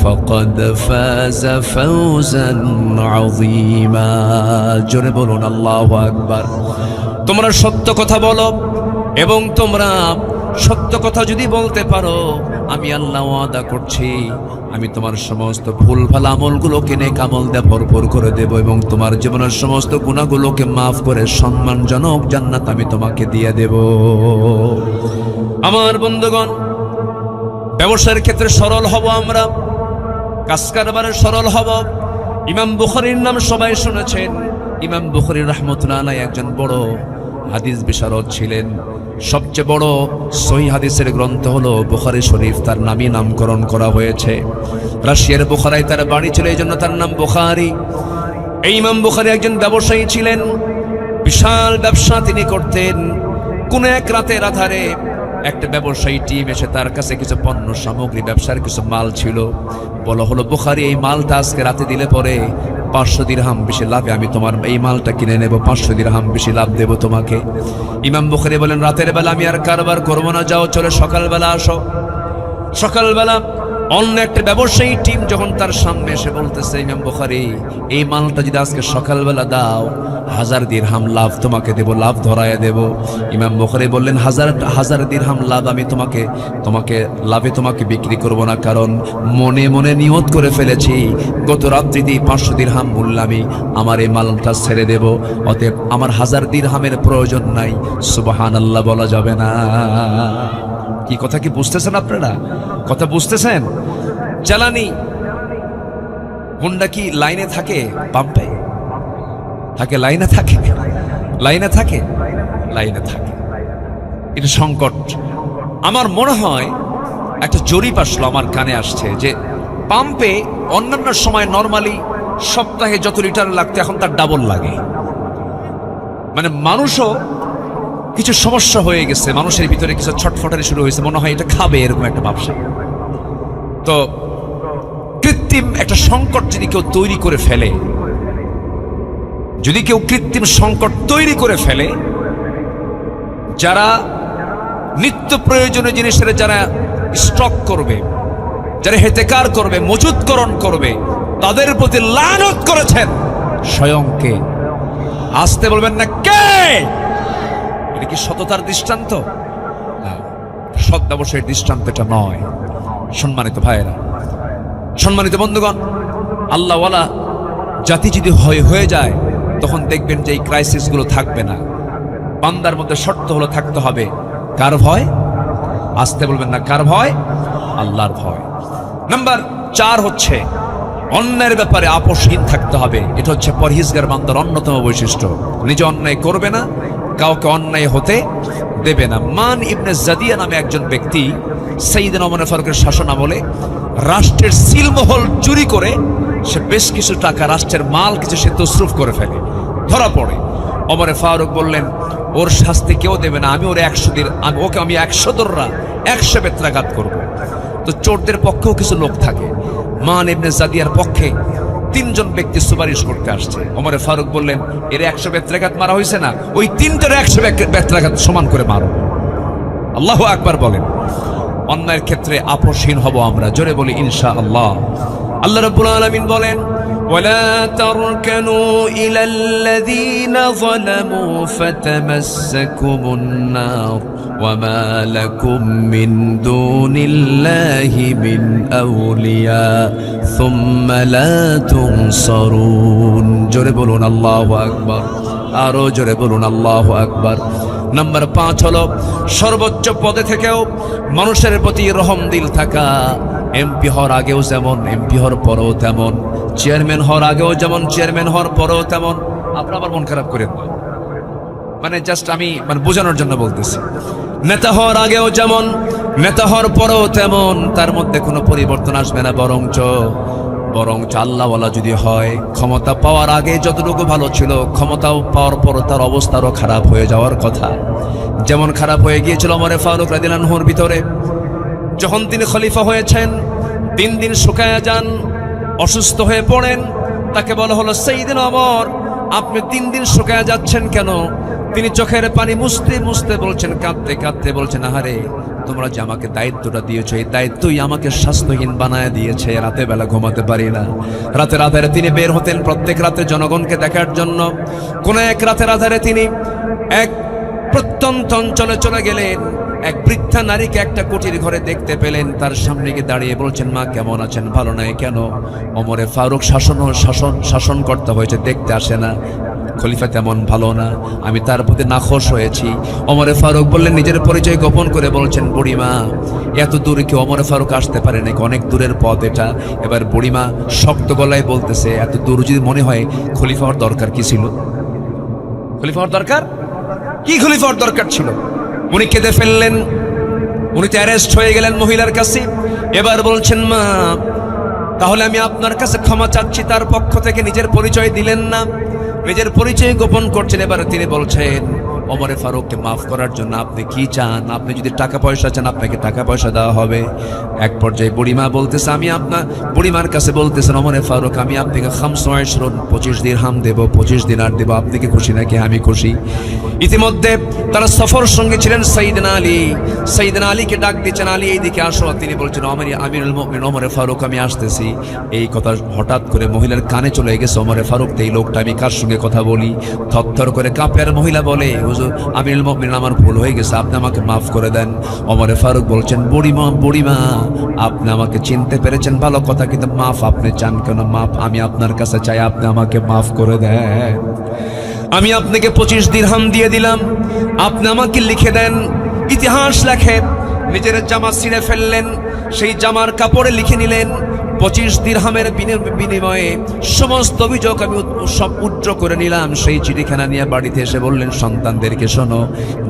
فقد فاز فوزا عظيما। জোরে বলুন আল্লাহু আকবার। তোমরা সত্য কথা বলো এবং তোমরা সত্য কথা যদি বলতে পারো, আমি আল্লাহ ওয়াদা করছি আমি তোমার সমস্ত ভুলভাল আমলগুলোকে নেক আমল দিয়ে ভরপুর করে দেব এবং তোমার জীবনের সমস্ত গুনাহগুলোকে মাফ করে সম্মানজনক জান্নাত আমি তোমাকে দিয়ে দেব। আমার বন্ধুগণ, ব্যবসার ক্ষেত্রে সরল হব আমরা, কাজ কারবারে সরল হব। ইমাম বুখারীর নাম সবাই শুনেছেন। ইমাম বুখারী রাহমাতুল্লাহ আলাইহি একজন বড় হাদিস বিশারদ ছিলেন। সবচেয়ে বড় সহিহ হাদিসের গ্রন্থ হলো বুখারী শরীফ, তার নামই নামকরণ করা হয়েছে। রাশিয়ার বুখারায় তার বাড়ি ছিল, এই জন্য তার নাম বুখারী। এই ইমাম বুখারী একজন ব্যবসায়ী ছিলেন। বিশাল ব্যবসা তিনি করতেন। কোন এক রাতের আধারে একটা ব্যবসায়ী টিম এসে তার কাছে কিছু পণ্য সামগ্রী, ব্যবসার কিছু মাল ছিল। বলা হলো, বুখারী, এই মালটা আজকে রাতে দিলে পরে 500 দিরহাম বেশি লাভে আমি তোমার এই মালটা কিনে নেব, 500 দিরহাম বেশি লাভ দেব তোমাকে। ইমাম বুখারী বলেন, রাতের বেলা আমি আর কারবার করবো না, যাও চলে সকালবেলা আসো। সকালবেলা অন্য একটা ব্যবসায়ী টিম যখন তার সামনে এসে বলতেছে, ইমাম বুখারী, এই মালটা যদি আজকে সকালবেলা দাও 1000 দিরহাম লাভ তোমাকে দেব, লাভ ধরায় দেব। ইমাম বুখারী বললেন, 1000 দিরহাম লাভ আমি তোমাকে বিক্রি করব না, কারণ মনে মনে নিয়ত করে ফেলেছি গত রাত্রিতে 500 দিরহাম মূল্য আমি আমার এই মালটা ছেড়ে দেব, অতএব আমার 1000 দিরহামের প্রয়োজন নাই। সুবহানাল্লাহ বলা যাবে না? কি কথা কি বুঝতেছেন আপনারা? কথা বুঝতেছেন? জ্বালানি হুন্ডা কি লাইনে থাকে? পাম্পে থাকে? লাইনে থাকে? লাইনে থাকে? লাইনে থাকে। এটা সংকট। আমার মনে হয় একটা জরিপ আসলো, আমার কানে আসছে যে পাম্পে অন্যান্য সময় নরমালি সপ্তাহে যত লিটার লাগতো এখন তার ডাবল লাগে। মানে মানুষও কিছু সমস্যা হয়ে গেছে, মানুষের ভিতরে কিছু ছটফটানি শুরু হয়েছে, মনে হয় এটা খাবে, এরকম একটা ব্যবসা। তো কৃত্রিম একটা সংকট যদি কেউ তৈরি করে ফেলে, যারা নিত্য প্রয়োজনীয় জিনিসের যারা স্টক করবে, যারা হেতেকার করবে, মজুতকরণ করবে, তাদের প্রতি লানত করেছেন স্বয়ংকে। আসতে বলবেন না কে? এটা কি সততার দৃষ্টান্ত? সৎ ব্যবসায়ের দৃষ্টান্ত এটা নয়। সম্মানিত ভাইয়েরা, সম্মানিত বন্ধুগণ, আল্লাহওয়ালা জাতি যদি হয়ে যায়, তখন দেখবেন যে এই ক্রাইসিসগুলো থাকবে না। বান্দার মধ্যে শর্ত হলো থাকতে হবে কার ভয়? আসতে বলবেন না কার ভয়? আল্লাহর ভয়। নাম্বার 4 হচ্ছে অন্যায়ের ব্যাপারে আপোষহীন থাকতে হবে। এটা হচ্ছে পরহেজগার বান্দার অন্যতম বৈশিষ্ট্য। নিজে অন্যায় করবে না, কাউকে অন্যায় হতে দেবে না। মান ইবনে জাদিয়া নামে একজন ব্যক্তি সাইয়েদনা ওমর ফারুকের শাসন আমলে রাষ্ট্রের সিলমোহর চুরি করে সে বেশ কিছু টাকা, রাষ্ট্রের মাল কিছু সে তসরুফ করে ফেলে, ধরা পড়ে। ওমর ফারুক বললেন, ওর শাস্তি কেউ দেবে না, আমি ওর 100 দররা 100 বেত্রাঘাত করব। তো চোরদের পক্ষেও কিছু লোক থাকে। মান ইবনে জাদিয়ার পক্ষে 3 জন ব্যক্তি সুপারিশ করতে আসছে। ওমর ফারুক বললেন, এর 100 বেত্রাঘাত মারা হয়েছে না, ওই 3টার 100 বেত্রাঘাত সমান করে মারো। আল্লাহু আকবার বলেন। অন্যায়ের ক্ষেত্রে আপোষহীন হব আমরা, জোরে বলি ইনশাআল্লাহ। আল্লাহ রাব্বুল আলামিন বলেন, ওয়ালা তারকানু ইলাল্লাযীনা যালামু ফাতামাসসাকুমুন নার ওয়ামা লাকুম মিন দুনিল্লাহি মিন আউলিয়া সুম্মা লা তুনসারুন। জোরে বলুন আল্লাহু আকবার। আরো জোরে বলুন আল্লাহু আকবার। নাম্বার 5 হলো সর্বোচ্চ পদে থেকেও মানুষের প্রতি রহম দিল থাকা। এমপি হওয়ার আগেও যেমন, এমপি হওয়ার পরেও তেমন, চেয়ারম্যান হওয়ার আগেও যেমন, চেয়ারম্যান হওয়ার পরেও তেমন। আপনারা আবার মন খারাপ করেন না, মানে জাস্ট আমি বোঝানোর জন্য বলতেছি। নেতা হওয়ার আগেও যেমন, নেতা হওয়ার পরেও তেমন, তার মধ্যে কোনো পরিবর্তন আসবে না। বরঞ্চ আল্লাহওয়ালা যদি হয়, ক্ষমতা পাওয়ার আগে যতটুকু ভালো ছিল, ক্ষমতাও পাওয়ার পর তার অবস্থা আরো খারাপ হয়ে যাওয়ার কথা। যেমন খারাপ হয়ে গিয়েছিল ওমর ফারুক রাদিয়াল্লাহু আনহুর ভিতরে। যখন তিনি খলিফা হয়েছেন, দিন শুকায়া যান, অসুস্থ হয়ে পড়েন। তাকে বলা হলো, সাইয়েদনা ওমর, আপনি দিন শুকায়া যাচ্ছেন কেন? তিনি চোখের পানি মুছতে বলছেন, কাঁদতে বলছেন, আহারে, তোমরা যে আমাকে দায়িত্বটা দিয়েছো, এই দায়িত্বই আমাকে স্বাস্থ্যহীন বানায় দিয়েছে। রাতে বেলা ঘুমাতে পারি না। রাতের আধারে তিনি বের হতেন প্রত্যেক রাতে জনগণকে দেখার জন্য। কোন এক রাতের আধারে তিনি এক প্রত্যন্ত অঞ্চলে চলে গেলেন। এক বৃদ্ধা নারীকে একটা কুটির ঘরে দেখতে পেলেন। তার সামনে গিয়ে দাঁড়িয়ে বলছেন, মা কেমন আছেন? ভালো নাই কেন? ওমরে ফারুক শাসন করতে হয়েছে, দেখতে আসে না। খলিফা তেমন ভালো না, আমি তার প্রতি নাখোশ হয়েছি। ওমরে ফারুক বললেন, নিজের পরিচয় গোপন করে বলছেন, বুড়িমা, এত দূরে কি ওমরে ফারুক আসতে পারে নাকি? অনেক দূরের পথ এটা। এবার বুড়িমা শক্ত গলায় বলতেছে, এত দূর যদি মনে হয়, খলিফা হওয়ার দরকার কি ছিল? খলিফা হওয়ার দরকার কি? খলিফা হওয়ার দরকার ছিল? উনি কেঁদে ফেললেন। উনি তো অ্যারেস্ট হয়ে গেলেন মহিলার কাছে। এবার বলছেন, মা, তাহলে আমি আপনার কাছে ক্ষমা চাচ্ছি। তার পক্ষ থেকে নিজের পরিচয় দিলেন না। নিজের পরিচয় গোপন করছেন। এবার তিনি বলছেন ওমরে ফারুককে মাফ করার জন্য আপনি কি চান? আপনি যদি টাকা পয়সা চান আপনাকে টাকা পয়সা দেওয়া হবে। এক পর্যায়ে বুড়িমা বলতেছে, বুড়িমার কাছে বলতেছেন ওমরে ফারুক, আমি আপনাকে 25 দিরহাম দেব, 25 দিনার দেব, আপনি কি খুশি নাকি আমি খুশি? ইতিমধ্যে তারা সফর সঙ্গে ছিলেন সাইয়েদনা আলীকে ডাক দিচ্ছেন, আলী এইদিকে আসো। তিনি বলছেন আমিরুল মুমিনিন ওমরে ফারুক আমি আসতেছি। এই কথা হঠাৎ করে মহিলার কানে চলে গেছে। ওমরে ফারুক, এই লোকটা আমি কার সঙ্গে কথা বলি? থরথর করে কাঁপে। আর মহিলা বলে, হুজুর আমিরুল মুমিনিন আমার ভুল হয়ে গেছে, আপনি আমাকে মাফ করে দেন। ওমরে ফারুক বলছেন, বুড়িমা আপনি আমাকে চিনতে পেরেছেন ভালো কথা, কিন্তু মাফ আপনি চান কেন? মাফ আমি আপনার কাছে চাই, আপনি আমাকে মাফ করে দেন। আমি আপনাকে 25 দিরহাম দিয়ে দিলাম, আপনি আমাকে লিখে দেন। ইতিহাস লেখে নিজের জামা ছিঁড়ে ফেললেন, সেই জামার কাপড়ে লিখে নিলেন 25 দিরহামের বিনিময়ে সমস্ত অভিযোগ আমি সব উজ্জ্ব করে নিলাম। সেই চিঠিখানা নিয়ে বাড়িতে এসে বললেন সন্তানদেরকে, শোনো,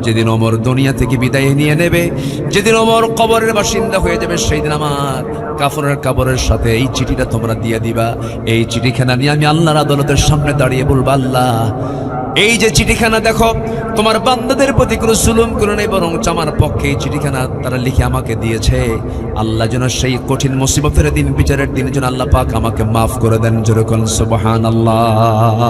যেদিন ওমর দুনিয়া থেকে বিদায় নিয়ে নেবে, যেদিন ওমর কবরের বাসিন্দা হয়ে যাবে, সেই দিন আমার কাপড়ের সাথে এই চিঠিটা তোমরা দিয়ে দিবা। এই চিঠিখানা নিয়ে আমি আল্লাহর আদালতের সামনে দাঁড়িয়ে বলবো, আল্লাহ এই যে চিঠিখানা দেখো, তোমার বান্দাদের প্রতি কোনো জুলুম করে নেই, বরং আমার পক্ষে এই চিঠিখানা তারা লিখে আমাকে দিয়েছে। আল্লাহ যেন সেই কঠিন মুসিবতের দিন, বিচারের দিন যেন আল্লাহ পাক আমাকে মাফ করে দেন। যেরকম সুবহানাল্লাহ।